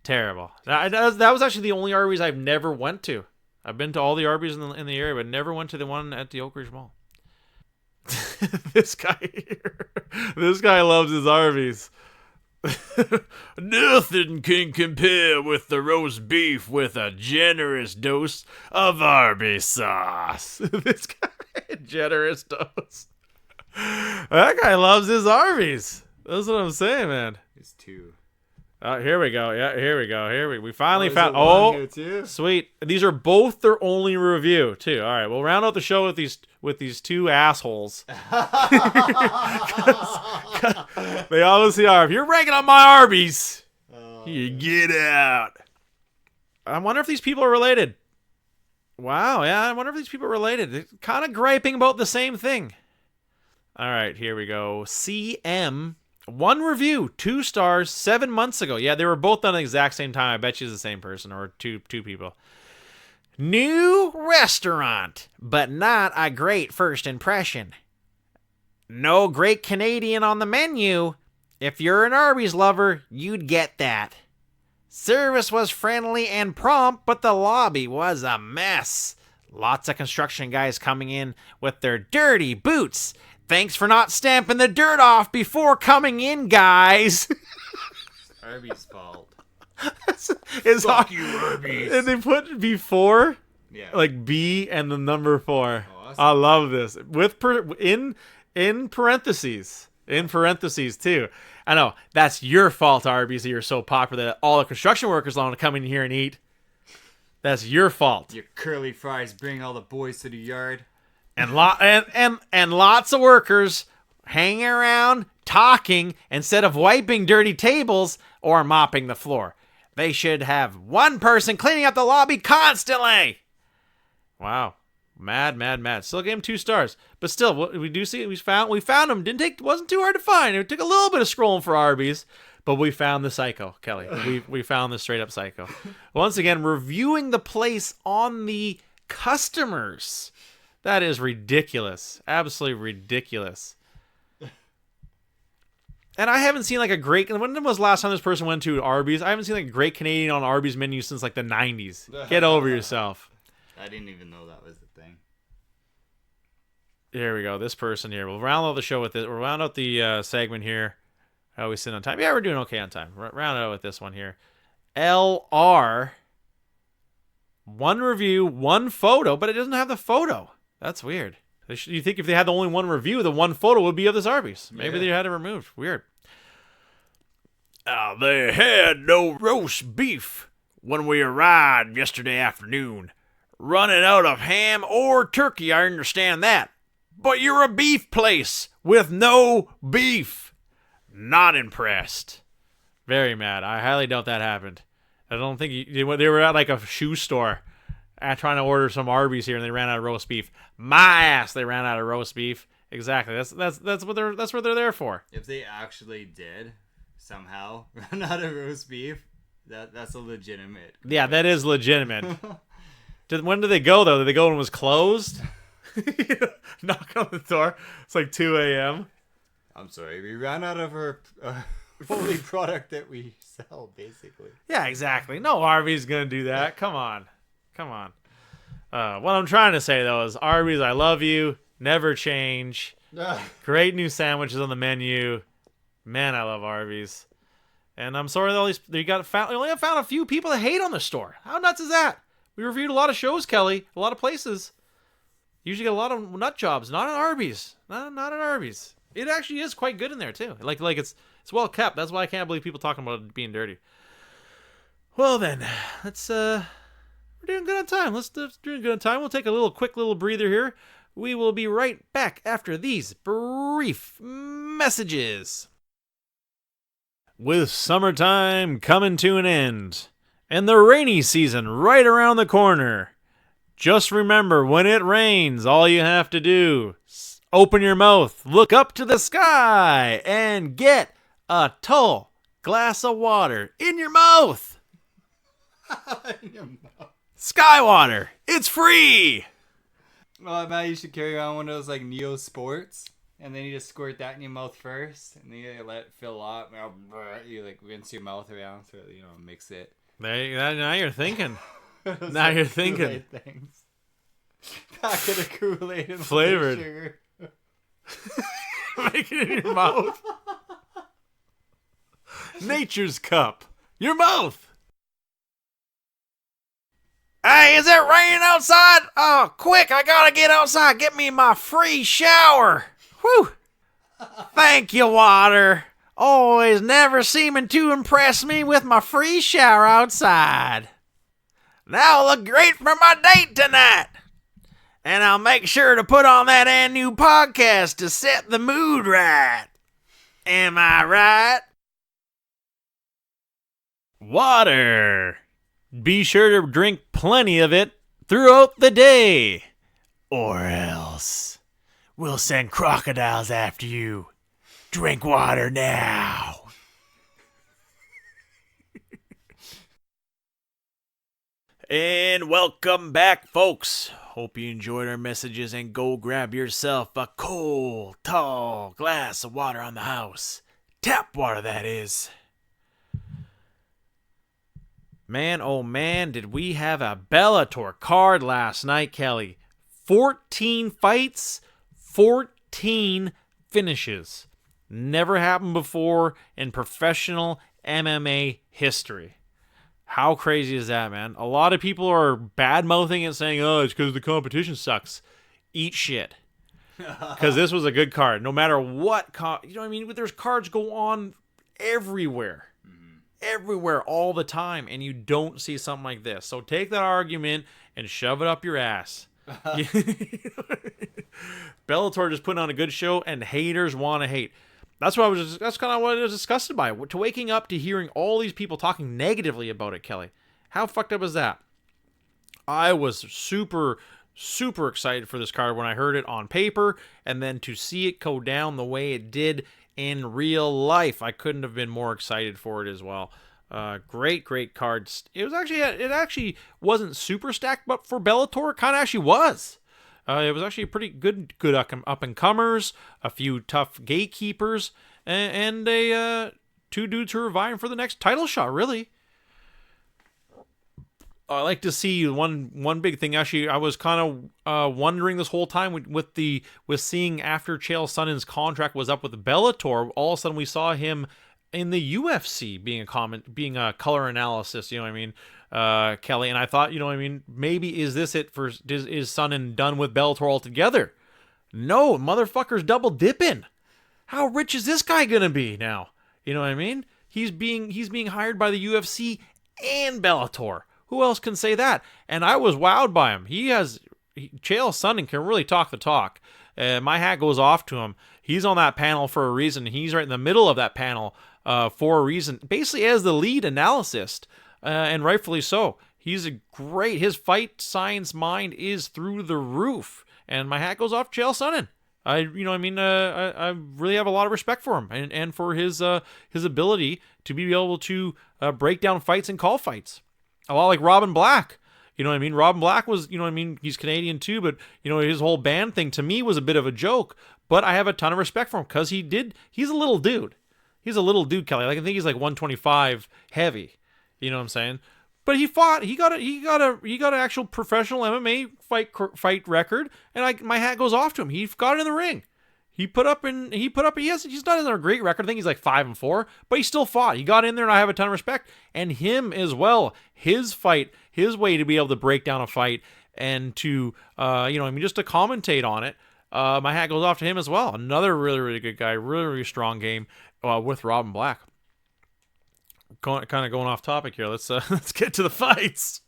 A: Terrible. That was actually the only Arby's I've never went to. I've been to all the Arby's in the area, but never went to the one at the Oak Ridge Mall. This guy here. This guy loves his Arby's. Nothing can compare with the roast beef with a generous dose of Arby's sauce. This guy, generous dose. That guy loves his Arby's. That's what I'm saying, man.
B: It's 2.
A: Here we go. Yeah, here we go. We finally found. Sweet. These are both their only review too. All right, we'll round out the show with these 2 assholes. They obviously are. If you're ranking on my Arby's, you get out. I wonder if these people are related. Wow, yeah, I wonder if these people are related. They're kind of griping about the same thing. All right, here we go. CM. 1 review, 2 stars, 7 months ago. Yeah, they were both done at the exact same time. I bet you it's the same person or two people. New restaurant, but not a great first impression. No great Canadian on the menu. If you're an Arby's lover, you'd get that. Service was friendly and prompt, but the lobby was a mess. Lots of construction guys coming in with their dirty boots. Thanks for not stamping the dirt off before coming in, guys.
B: Arby's fault.
A: Fuck you, Arby's. And they put before, like B and the number 4. Oh, awesome. I love this. With in parentheses. In parentheses too. I know that's your fault, Arby's. That you're so popular that all the construction workers want to come in here and eat. That's your fault.
B: Your curly fries bring all the boys to the yard.
A: And lots of workers hanging around talking instead of wiping dirty tables or mopping the floor. They should have 1 person cleaning up the lobby constantly. Wow. Mad. Still gave him 2 stars. But still, we do see we found him. Wasn't too hard to find. It took a little bit of scrolling for Arby's, but we found the psycho, Kelly. We found the straight up psycho. Once again, reviewing the place on the customers. That is ridiculous. Absolutely ridiculous. And I haven't seen like a great... When was the last time this person went to Arby's? I haven't seen like a great Canadian on Arby's menu since like the 90s. Get over yourself.
B: I didn't even know that was the thing.
A: Here we go. This person here. We'll round out the show with this. We'll round out the segment here. How are we sitting on time? Yeah, we're doing okay on time. Round it out with this one here. LR. 1 review, 1 photo, but it doesn't have the photo. That's weird. You think if they had only 1 review, the 1 photo would be of this Arby's. Maybe they had it removed. Weird. They had no roast beef when we arrived yesterday afternoon. Running out of ham or turkey, I understand that. But you're a beef place with no beef. Not impressed. Very mad. I highly doubt that happened. I don't think they were at like a shoe store trying to order some Arby's here, and they ran out of roast beef. My ass, they ran out of roast beef. Exactly. That's what they're there for.
B: If they actually did somehow run out of roast beef, that's a legitimate.
A: Yeah, that is legitimate. When did they go though? Did they go when it was closed? Knock on the door. It's like 2 a.m.
B: I'm sorry, we ran out of our only product that we sell, basically.
A: Yeah, exactly. No Arby's gonna do that. Come on. What I'm trying to say though is Arby's, I love you. Never change. Great new sandwiches on the menu. Man, I love Arby's. And I'm sorry that all these you only have found a few people that hate on the store. How nuts is that? We reviewed a lot of shows, Kelly, a lot of places. Usually get a lot of nut jobs, not at Arby's. Not at Arby's. It actually is quite good in there too. Like it's well kept. That's why I can't believe people talking about it being dirty. Well then, we're doing good on time. Doing good on time. We'll take a quick little breather here. We will be right back after these brief messages. With summertime coming to an end, and the rainy season right around the corner, just remember, when it rains, all you have to do is open your mouth, look up to the sky, and get a tall glass of water in your mouth. Sky water. It's free.
B: Well, I bet you should carry around one of those like Neo Sports, and then you just squirt that in your mouth first, and then you let it fill up. You like rinse your mouth around so mix it.
A: Now you're thinking. Now you're thinking.
B: Things. Pack of the Kool-Aid and
A: flavored
B: sugar.
A: Make it in your mouth. Nature's cup. Your mouth. Hey, is it raining outside? Oh, quick, I gotta get outside. Get me my free shower. Whew. Thank you, water. Always never seeming to impress me with my free shower outside. Now I'll look great for my date tonight. And I'll make sure to put on that new podcast to set the mood right. Am I right? Water. Be sure to drink plenty of it throughout the day, or else we'll send crocodiles after you. Drink water now. And welcome back, folks. Hope you enjoyed our messages, and go grab yourself a cold, tall glass of water on the house. Tap water, that is. Man, oh man, did we have a Bellator card last night, Kelly. 14 fights, 14 finishes. Never happened before in professional MMA history. How crazy is that, man? A lot of people are bad-mouthing and saying, oh, it's because the competition sucks. Eat shit. Because this was a good card. No matter what, you know what I mean? There's cards go on everywhere. Everywhere all the time, and you don't see something like this. So take that argument and shove it up your ass. Bellator just putting on a good show, and haters want to hate. That's kind of what I was disgusted by. To waking up to hearing all these people talking negatively about it, Kelly. How fucked up is that? I was super excited for this card when I heard it on paper, and then to see it go down the way it did in real life, I couldn't have been more excited for it as well. Great cards. It actually wasn't super stacked, but for Bellator, it kind of actually was. It was actually a pretty good up and comers, a few tough gatekeepers, and two dudes who are vying for the next title shot. Really, I like to see one big thing. Actually, I was kind of wondering this whole time with seeing after Chael Sonnen's contract was up with Bellator, all of a sudden we saw him in the UFC being a color analysis. You know what I mean, Kelly? And I thought, you know what I mean, maybe is this it for is Sonnen done with Bellator altogether? No, motherfucker's double dipping. How rich is this guy gonna be now? You know what I mean? He's being hired by the UFC and Bellator. Who else can say that? And I was wowed by him. Chael Sonnen can really talk the talk. My hat goes off to him. He's on that panel for a reason. He's right in the middle of that panel for a reason. Basically as the lead analyst, and rightfully so. His fight science mind is through the roof. And my hat goes off to Chael Sonnen. I really have a lot of respect for him and for his ability to be able to break down fights and call fights. A lot like Robin Black. You know what I mean? Robin Black was, you know what I mean? He's Canadian too, but, you know, his whole band thing to me was a bit of a joke. But I have a ton of respect for him because he's a little dude. He's a little dude, Kelly. Like, I think he's like 125 heavy. You know what I'm saying? But he fought. He got an actual professional MMA fight record, and my hat goes off to him. He got it in the ring. He's not in a great record. I think he's like 5-4, but he still fought. He got in there, and I have a ton of respect. And him as well. His fight, his way to be able to break down a fight and to, just to commentate on it. My hat goes off to him as well. Another really, really good guy. Really, really strong game with Robin Black. Kind of going off topic here. Let's get to the fights.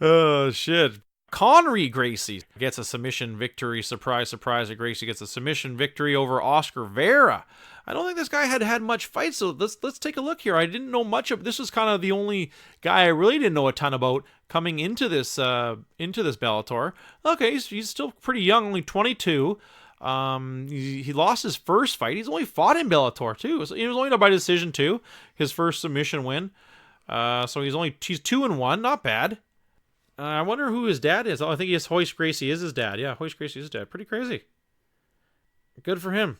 A: Oh shit. Conry Gracie gets a submission victory. Surprise, surprise. Gracie gets a submission victory over Oscar Vera. I don't think this guy had much fight, so let's take a look here. I didn't know much of this. Was kind of the only guy I really didn't know a ton about coming into this Bellator. Okay, he's still pretty young, only 22. He lost his first fight. He's only fought in Bellator too. So he was only by decision too. His first submission win. So he's 2-1, not bad. I wonder who his dad is. Oh, I think Hoist Gracie is his dad. Yeah, Hoist Gracie is his dad. Pretty crazy. Good for him.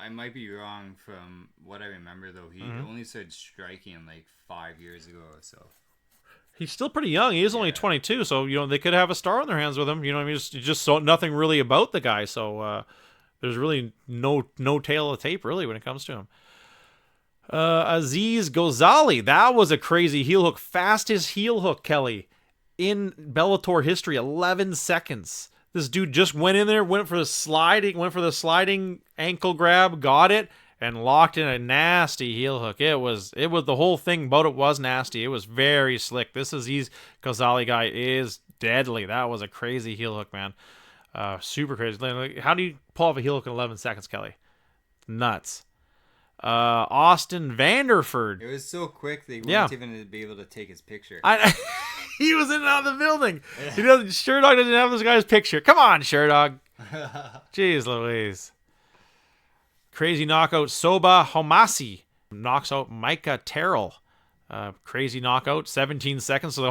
B: I might be wrong from what I remember, though. He only started striking like 5 years ago or so.
A: He's still pretty young. He is only 22, so they could have a star on their hands with him. Just so nothing really about the guy. So there's really no tail of the tape really when it comes to him. Aziz Ghazali, that was a crazy heel hook, fastest heel hook, Kelly, in Bellator history. 11 seconds. This dude just went in there, went for the sliding ankle grab, got it, and locked in a nasty heel hook. It was the whole thing about it was nasty. It was very slick. This Aziz Ghazali guy is deadly. That was a crazy heel hook, man. Super crazy. How do you pull off a heel hook in 11 seconds, Kelly? Nuts. Austin Vanderford.
B: It was so quick they weren't even be able to take his picture.
A: He was in and out of the building. Sherdog doesn't have this guy's picture. Come on, Sherdog. Jeez Louise. Crazy knockout. Soba Homasi knocks out Micah Terrell. Crazy knockout. 17 seconds. So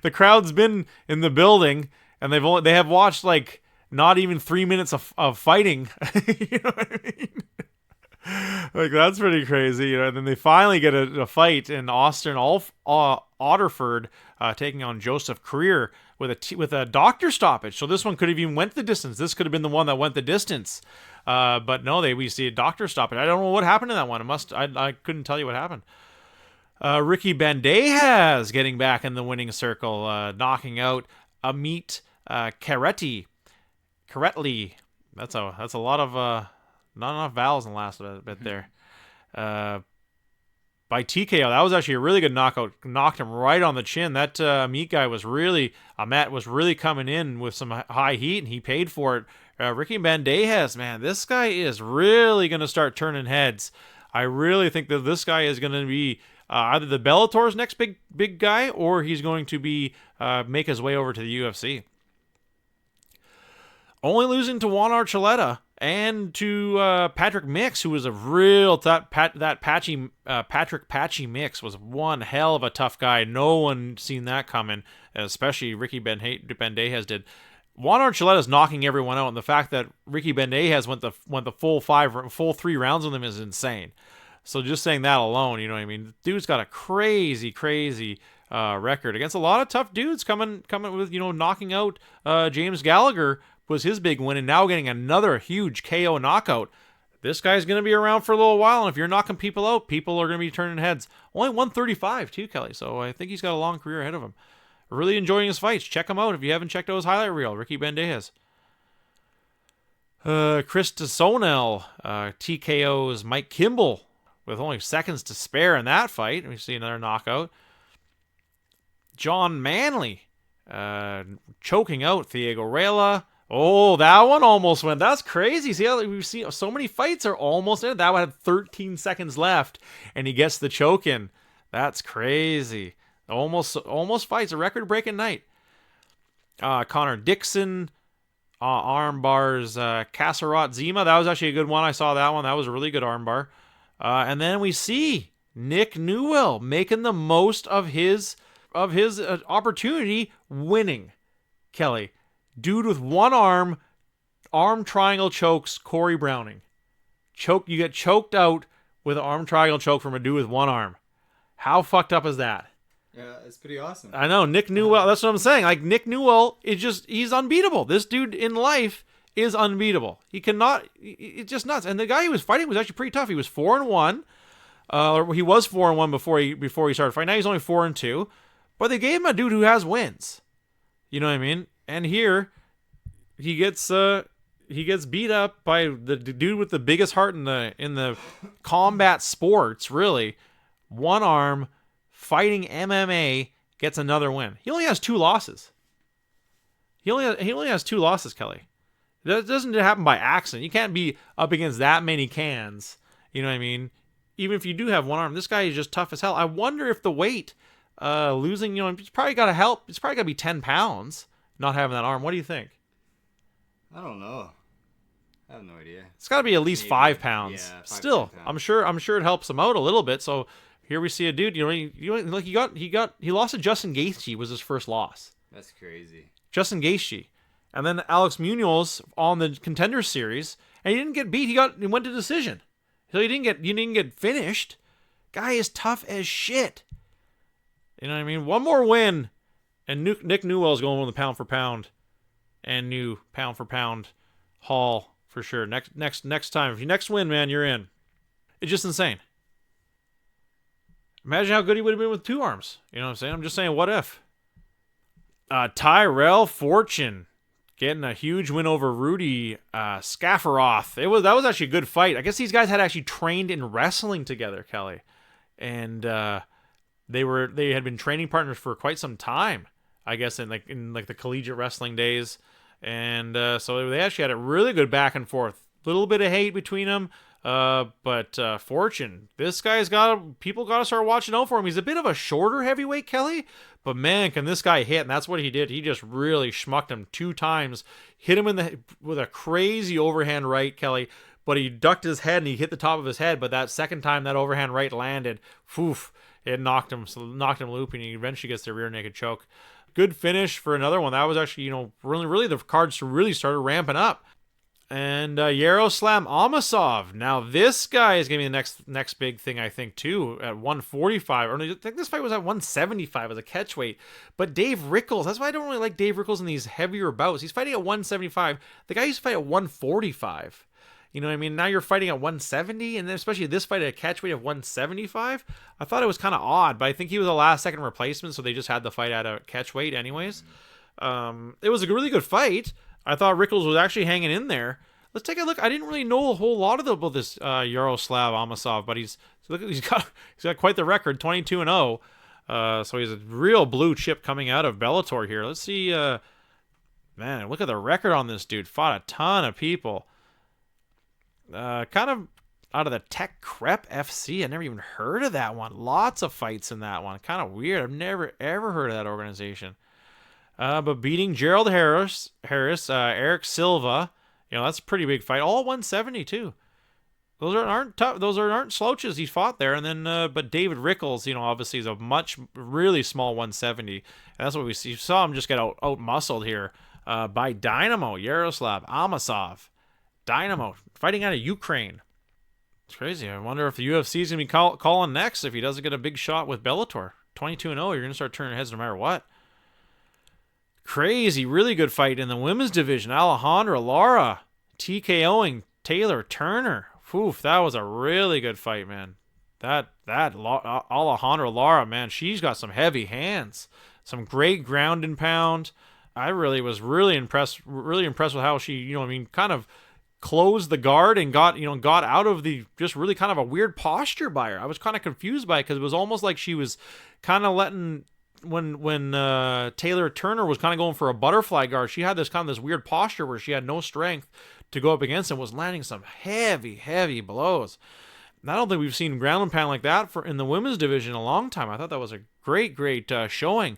A: the crowd's been in the building, and they have watched like not even 3 minutes of fighting. You know what I mean? Like, that's pretty crazy, and then they finally get a fight in Austin Otterford taking on Joseph Creer with a doctor stoppage. So this one could have even went the distance. This could have been the one that went the distance, but no, we see a doctor stoppage. I don't know what happened in that one. I couldn't tell you what happened. Ricky Bandejas getting back in the winning circle, knocking out Amit Karetli. That's a lot of not enough vowels in the last bit there. By TKO. That was actually a really good knockout. Knocked him right on the chin. That Amit guy was really coming in with some high heat, and he paid for it. Ricky Bandejas, man, this guy is really going to start turning heads. I really think that this guy is going to be either the Bellator's next big guy, or he's going to be make his way over to the UFC. Only losing to Juan Archuleta and to Patrick Mix, who was a real Patrick Patchy Mix was one hell of a tough guy. No one seen that coming, especially Ricky Bandejas did. Juan Archuleta's knocking everyone out, and the fact that Ricky Bandejas went the full 3 rounds with him is insane. So just saying that alone, you know what I mean? Dude's got a crazy record against a lot of tough dudes coming with, knocking out James Gallagher was his big win, and now getting another huge KO knockout. This guy's going to be around for a little while, and if you're knocking people out, people are going to be turning heads. Only 135 too, Kelly, so I think he's got a long career ahead of him. Really enjoying his fights. Check him out if you haven't checked out his highlight reel. Ricky Bandejas. Chris DeSonel TKO's Mike Kimball with only seconds to spare in that fight. We see another knockout. John Manley choking out Thiago Rela. Oh, that one almost went. That's crazy. See how we've seen so many fights are almost in. That one had 13 seconds left, and he gets the choke in. That's crazy. Almost fights. A record-breaking night. Connor Dixon arm bars Kassarat Zima. That was actually a good one. I saw that one. That was a really good arm bar. And then we see Nick Newell making the most of his opportunity, winning. Kelly. Dude with one arm triangle chokes Corey Browning. You get choked out with an arm triangle choke from a dude with one arm. How fucked up is that?
B: Yeah, it's pretty awesome.
A: I know, Nick Newell, that's what I'm saying. Like, Nick Newell he's unbeatable. This dude in life is unbeatable. He cannot. It's just nuts. And the guy he was fighting was actually pretty tough. He was 4-1. He was 4-1 before he started fighting. Now he's only 4-2. But they gave him a dude who has wins. You know what I mean? And here, he gets beat up by the dude with the biggest heart in the combat sports. Really, one arm fighting MMA gets another win. He only has 2 losses. He only has 2 losses, Kelly. That doesn't happen by accident. You can't be up against that many cans. You know what I mean? Even if you do have one arm, this guy is just tough as hell. I wonder if the weight, losing, it's probably got to help. It's probably got to be 10 pounds not having that arm. What do you think?
B: I don't know. I have no idea.
A: It's got to be at least 5 pounds.
B: Yeah, 5
A: Still,
B: 10
A: I'm
B: pounds.
A: sure it helps him out a little bit. So here we see a dude. He lost to Justin Gaethje was his first loss.
B: That's crazy.
A: Justin Gaethje, and then Alex Munoz on the Contender Series, and he didn't get beat. He went to decision, so he didn't get finished. Guy is tough as shit. You know what I mean? One more win, and Nick Newell's going on the pound for pound, and new pound for pound haul for sure. Next time, if you next win, man, you're in. It's just insane. Imagine how good he would have been with 2 arms. You know what I'm saying? I'm just saying, what if? Tyrell Fortune getting a huge win over Rudy Skafaroth. That was actually a good fight. I guess these guys had actually trained in wrestling together, Kelly, and they had been training partners for quite some time. I guess in the collegiate wrestling days, and so they actually had a really good back and forth. Little bit of hate between them. But Fortune, this guy's people got to start watching out for him. He's a bit of a shorter heavyweight, Kelly, but man, can this guy hit? And that's what he did. He just really schmucked him 2 times, hit him with a crazy overhand right, Kelly. But he ducked his head and he hit the top of his head. But that second time that overhand right landed, it knocked him looping. And he eventually gets the rear naked choke. Good finish for another one. That was actually, really the cards really started ramping up. And Yaroslav Amosov. Now this guy is going to be the next big thing, I think, too, at 145. Or I think this fight was at 175 as a catchweight. But Dave Rickles, that's why I don't really like Dave Rickles in these heavier bouts. He's fighting at 175. The guy used to fight at 145. You know what I mean? Now you're fighting at 170, and then especially this fight at a catchweight of 175. I thought it was kind of odd, but I think he was a last-second replacement, so they just had the fight at a catchweight anyways. It was a really good fight. I thought Rickles was actually hanging in there. Let's take a look. I didn't really know a whole lot about this Yaroslav Amosov, but he's got quite the record, 22-0. So he's a real blue chip coming out of Bellator here. Let's see. Man, look at the record on this dude. Fought a ton of people. Kind of out of the Tech Crep FC. I never even heard of that one. Lots of fights in that one. Kind of weird. I've never ever heard of that organization. But beating Gerald Harris, Eric Silva, that's a pretty big fight. All 170 too. Those aren't tough. Those aren't slouches he fought there. And then, but David Rickles, obviously is a really small 170. And that's what we see. You saw him just get out muscled here by Dynamo Yaroslav Amosov. Dynamo fighting out of Ukraine. It's crazy. I wonder if the UFC is gonna be calling next if he doesn't get a big shot with Bellator. 22-0. You're gonna start turning heads no matter what. Crazy, really good fight in the women's division. Alejandra Lara TKOing Taylor Turner. Oof, that was a really good fight, man. Alejandra Lara, man, she's got some heavy hands. Some great ground and pound. I really was really impressed with how she, kind of closed the guard and got out of the just really kind of a weird posture by her. I was kind of confused by it because it was almost like she was kind of letting when Taylor Turner was kind of going for a butterfly guard, she had this weird posture where she had no strength to go up against him, was landing some heavy blows. And I don't think we've seen ground and pound like that in the women's division in a long time. I thought that was a great showing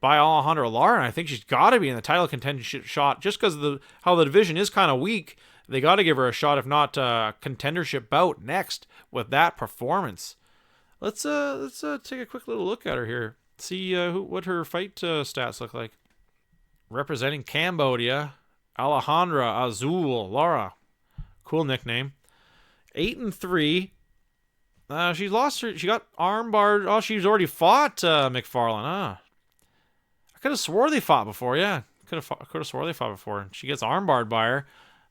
A: by Alejandra Lara, and I think she's got to be in the title contention shot just because of how the division is kind of weak. They got to give her a shot, if not contendership bout next with that performance. Let's take a quick little look at her here. See what her fight stats look like. Representing Cambodia, Alejandra Azul Lara. Cool nickname. 8-3. She lost her. She got armbarred. Oh, she's already fought McFarlane. I could have swore they fought before. Yeah, could have swore they fought before. And she gets armbarred by her.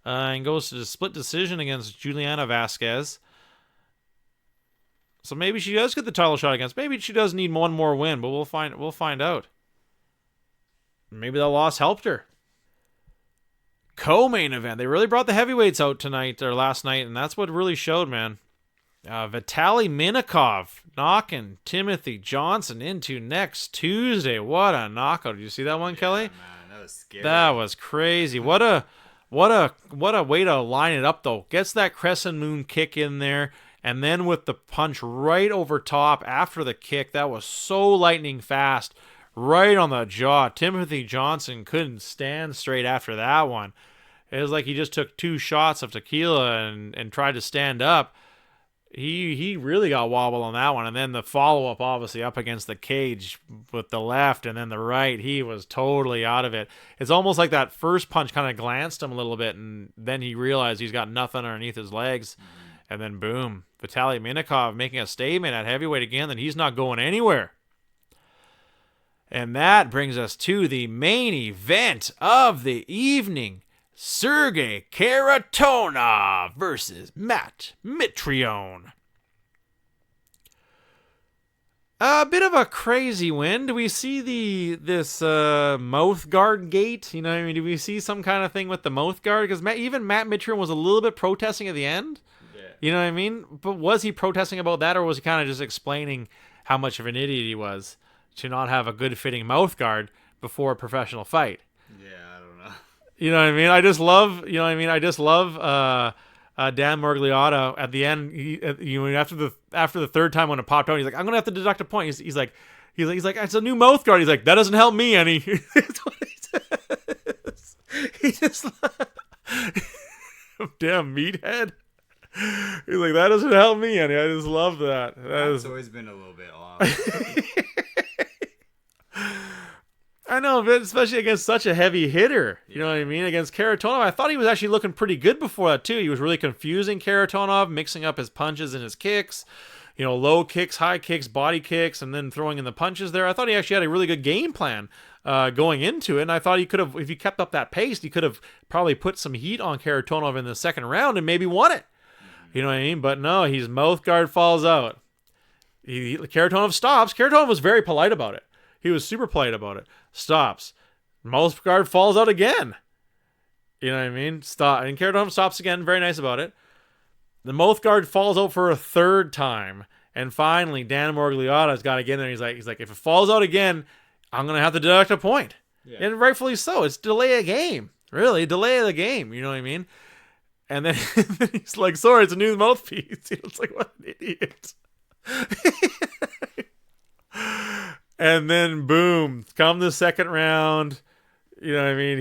A: and goes to the split decision against Juliana Vasquez. So maybe she does get the title shot against. Maybe she does need one more win, but we'll find out. Maybe that loss helped her. Co-main event. They really brought the heavyweights out tonight or last night, and that's what really showed, man. Vitaly Minakov knocking Timothy Johnson into next Tuesday. What a knockout! Did you see that one, Kelly?
B: Man, that was scary.
A: That was crazy. What a way to line it up though. Gets that crescent moon kick in there, and then with the punch right over top after the kick, that was so lightning fast, right on the jaw. Timothy Johnson couldn't stand straight after that one. It was like he just took 2 shots of tequila and tried to stand up. He really got wobbled on that one, and then the follow-up obviously up against the cage with the left and then the right, he was totally out of it. It's almost like that first punch kind of glanced him a little bit, and then he realized he's got nothing underneath his legs, and then boom, Vitaly Minakov making a statement at heavyweight again that he's not going anywhere. And that brings us to the main event of the evening. Sergey Kharitonov versus Matt Mitrione. A bit of a crazy win. Do we see this mouth guard gate? You know what I mean? Do we see some kind of thing with the mouth guard? Because even Matt Mitrione was a little bit protesting at the end. Yeah. You know what I mean? But was he protesting about that, or was he kind of just explaining how much of an idiot he was to not have a good fitting mouth guard before a professional fight?
B: Yeah, I don't know.
A: You know what I mean? I just love Dan Morgliotta at the end. After the third time when it popped out, he's like, I'm gonna have to deduct a point. He's like, it's a new mouth guard. He's like, that doesn't help me any. That's what he says. He just damn meathead. He's like, that doesn't help me any. I just love that.
B: That's always been a little bit off.
A: I know, but especially against such a heavy hitter. You know what I mean? Against Kharitonov, I thought he was actually looking pretty good before that, too. He was really confusing Kharitonov, mixing up his punches and his kicks. You know, low kicks, high kicks, body kicks, and then throwing in the punches there. I thought he actually had a really good game plan going into it, and I thought he could have, if he kept up that pace, he could have probably put some heat on Kharitonov in the second round and maybe won it. You know what I mean? But no, his mouth guard falls out. Kharitonov stops. Kharitonov was very polite about it. He was super polite about it. Stops. Mouth guard falls out again. You know what I mean? Stop. And Kharitonov stops again. Very nice about it. The mouth guard falls out for a third time. And finally, Dan Morgliotta's got to get in there. He's like, if it falls out again, I'm going to have to deduct a point. Yeah. And rightfully so. It's delay a game. Really, delay the game. You know what I mean? And then he's like, sorry, it's a new mouthpiece. It's like, what an idiot. And then boom, come the second round. You know what I mean?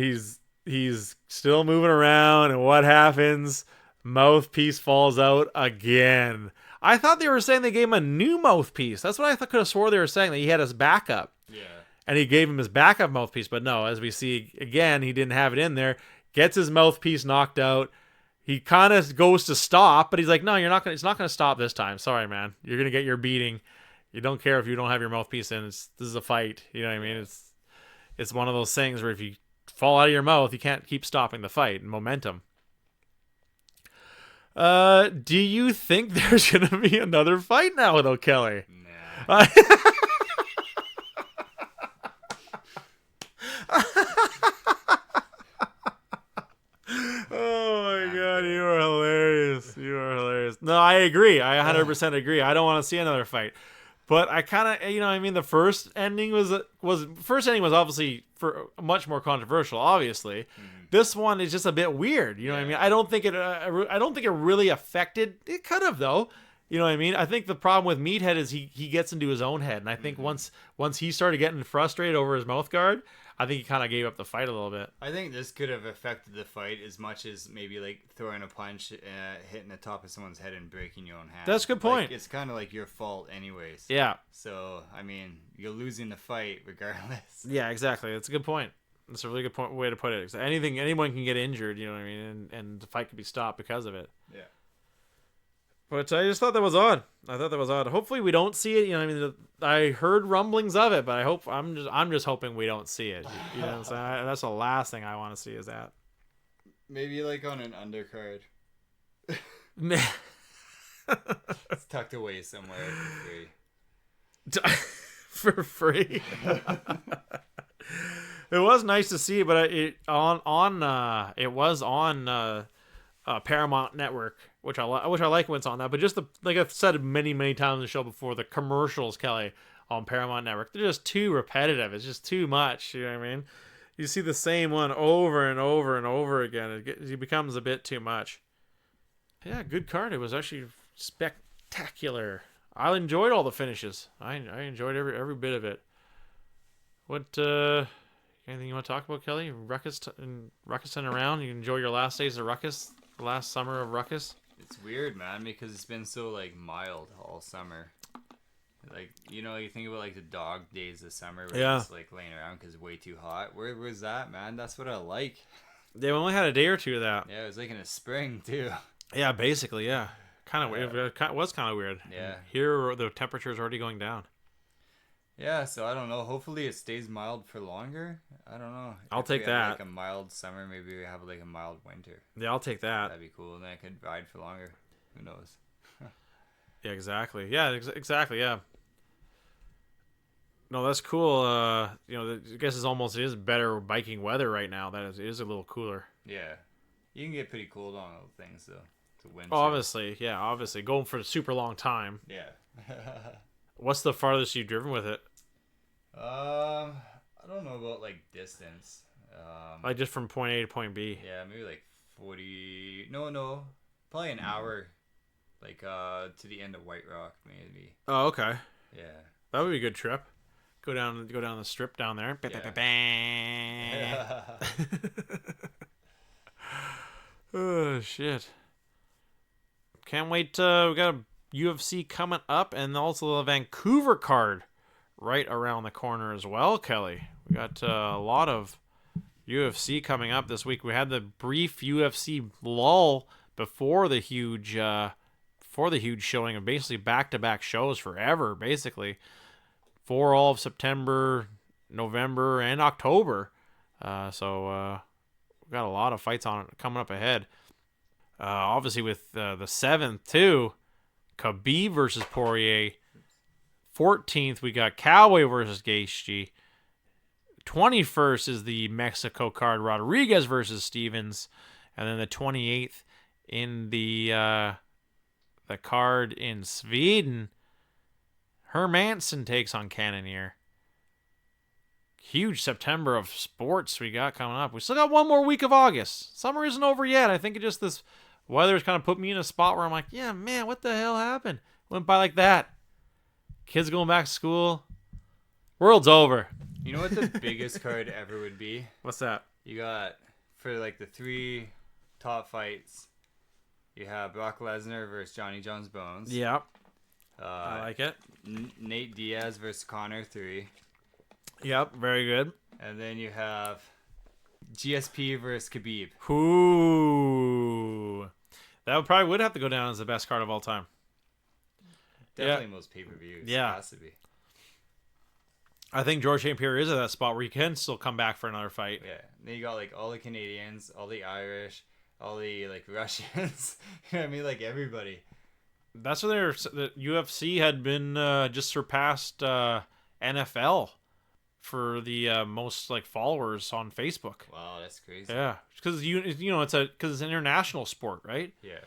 A: He's still moving around, and what happens? Mouthpiece falls out again. I thought they were saying they gave him a new mouthpiece. That's what I could have swore they were saying, that he had his backup. Yeah. And he gave him his backup mouthpiece, but no, as we see again, he didn't have it in there. Gets his mouthpiece knocked out. He kind of goes to stop, but he's like, no, it's not going to stop this time. Sorry, man. You're going to get your beating. You don't care if you don't have your mouthpiece in. This is a fight. You know what I mean? It's one of those things where if you fall out of your mouth, you can't keep stopping the fight and momentum. Do you think there's going to be another fight now with O'Kelly? Nah. Oh my God, you are hilarious. You are hilarious. No, I agree. I 100% agree. I don't want to see another fight. But I kind of, you know what I mean? The first ending was obviously much more controversial, obviously. Mm-hmm. This one is just a bit weird. You know what I mean? I don't think it really affected. It could have, though. You know what I mean? I think the problem with Meathead is he gets into his own head. And I think once he started getting frustrated over his mouth guard, I think he kind of gave up the fight a little bit.
B: I think this could have affected the fight as much as maybe like throwing a punch, hitting the top of someone's head and breaking your own hand.
A: That's a good point.
B: Like, it's kind of like your fault anyways.
A: Yeah.
B: So, I mean, you're losing the fight regardless.
A: Yeah, exactly. That's a good point. That's a really good way to put it. Anyone can get injured, you know what I mean? And the fight could be stopped because of it. Yeah. But I just thought that was odd. Hopefully we don't see it. You know, I mean, I heard rumblings of it, but I'm just hoping we don't see it. You know what I'm saying? That's the last thing I want to see is that.
B: Maybe like on an undercard.
A: Man.
B: It's tucked away somewhere for free.
A: For free. It was nice to see, but it was on Paramount Network, which I like when it's on that. But just like I've said many times on the show before, the commercials, Kelly, on Paramount Network, they're just too repetitive. It's just too much. You know what I mean? You see the same one over and over and over again. It becomes a bit too much. Yeah, good card. It was actually spectacular. I enjoyed all the finishes. I enjoyed every bit of it. What anything you want to talk about, Kelly? Ruckusing around. You enjoy your last days of Ruckus, the last summer of Ruckus.
B: It's weird, man, because it's been so like mild all summer. Like, you know, you think about like the dog days of summer where you're just like laying around because it's way too hot. Where was that, man? That's what I like.
A: They only had a day or two of that.
B: Yeah, it was like in the spring too.
A: Yeah, basically, yeah. Kind of weird. It was kind of weird.
B: Yeah.
A: Here, the temperature is already going down.
B: Yeah, so I don't know. Hopefully it stays mild for longer. I don't know.
A: I'll take that.
B: Like a mild summer, maybe we have like a mild winter.
A: Yeah, I'll take that.
B: That'd be cool. And then I could ride for longer. Who knows?
A: Yeah, exactly. Yeah, exactly. Yeah. No, that's cool. You know, I guess it is better biking weather right now. It is a little cooler.
B: Yeah, you can get pretty cold on those things though. To winter.
A: Obviously, going for a super long time.
B: Yeah.
A: What's the farthest you've driven with it?
B: I don't know about like distance.
A: Like just from point A to point B.
B: Yeah, maybe like 40. No, probably an hour. Like to the end of White Rock, maybe.
A: Oh, okay.
B: Yeah.
A: That would be a good trip. Go down the strip down there.
B: Yeah.
A: Oh shit! Can't wait. We got a UFC coming up, and also the Vancouver card right around the corner as well. Kelly, we got a lot of UFC coming up this week. We had the brief UFC lull before the huge showing of basically back-to-back shows forever, basically. For all of September, November, and October. So we've got a lot of fights on coming up ahead. Obviously with the 7th too, Khabib versus Poirier. 14th, we got Cowboy versus Gaethje. 21st is the Mexico card, Rodriguez versus Stevens. And then the 28th in the card in Sweden, Hermansson takes on Cannonier. Huge September of sports we got coming up. We still got one more week of August. Summer isn't over yet. I think this weather's kind of put me in a spot where I'm like, yeah, man, what the hell happened? Went by like that. Kids going back to school. World's over.
B: You know what the biggest card ever would be?
A: What's that?
B: You got, for like the 3 top fights, you have Brock Lesnar versus Johnny Jones Bones.
A: Yeah. I like it.
B: Nate Diaz versus Conor 3.
A: Yep, very good.
B: And then you have GSP versus Khabib.
A: Ooh. That probably would have to go down as the best card of all time.
B: Definitely most pay-per-views.
A: Yeah.
B: It has to be.
A: I think George St. Pierre is at that spot where he can still come back for another fight.
B: Yeah. And then you got like all the Canadians, all the Irish, all the like Russians. You know what I mean? Like everybody.
A: That's where the UFC had been just surpassed NFL for the most like followers on Facebook.
B: Wow, that's crazy.
A: Yeah, because you know it's an international sport, right?
B: Yeah.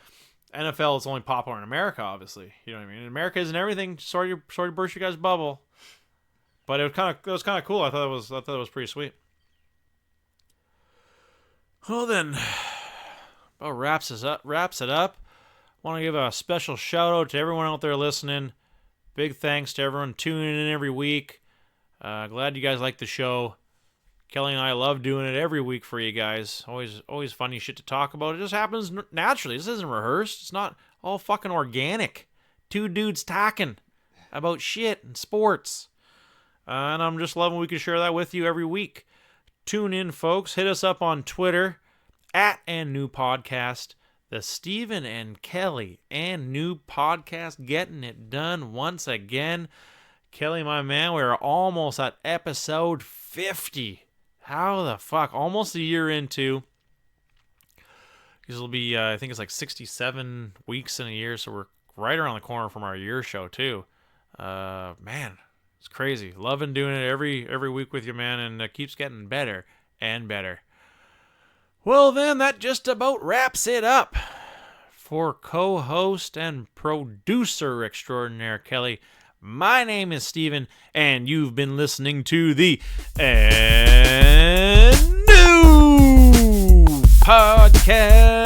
A: NFL is only popular in America, obviously. You know what I mean? America isn't everything. Sorry to burst you guys' bubble, but it was kind of cool. I thought it was pretty sweet. Well then, about wraps it up. Want to give a special shout out to everyone out there listening. Big thanks to everyone tuning in every week. Glad you guys like the show. Kelly and I love doing it every week for you guys. Always funny shit to talk about. It just happens naturally. This isn't rehearsed. It's not all fucking organic. 2 dudes talking about shit and sports. And I'm just loving we can share that with you every week. Tune in, folks. Hit us up on Twitter @andnewpodcast. The Stephen and Kelly and New Podcast getting it done once again. Kelly, my man, we're almost at episode 50. How the fuck? Almost a year into. Because it'll be, I think it's like 67 weeks in a year, so we're right around the corner from our year show, too. Man, it's crazy. Loving doing it every week with you, man, and it keeps getting better and better. Well, then, that just about wraps it up. For co-host and producer extraordinaire Kelly, my name is Steven, and you've been listening to the New Podcast.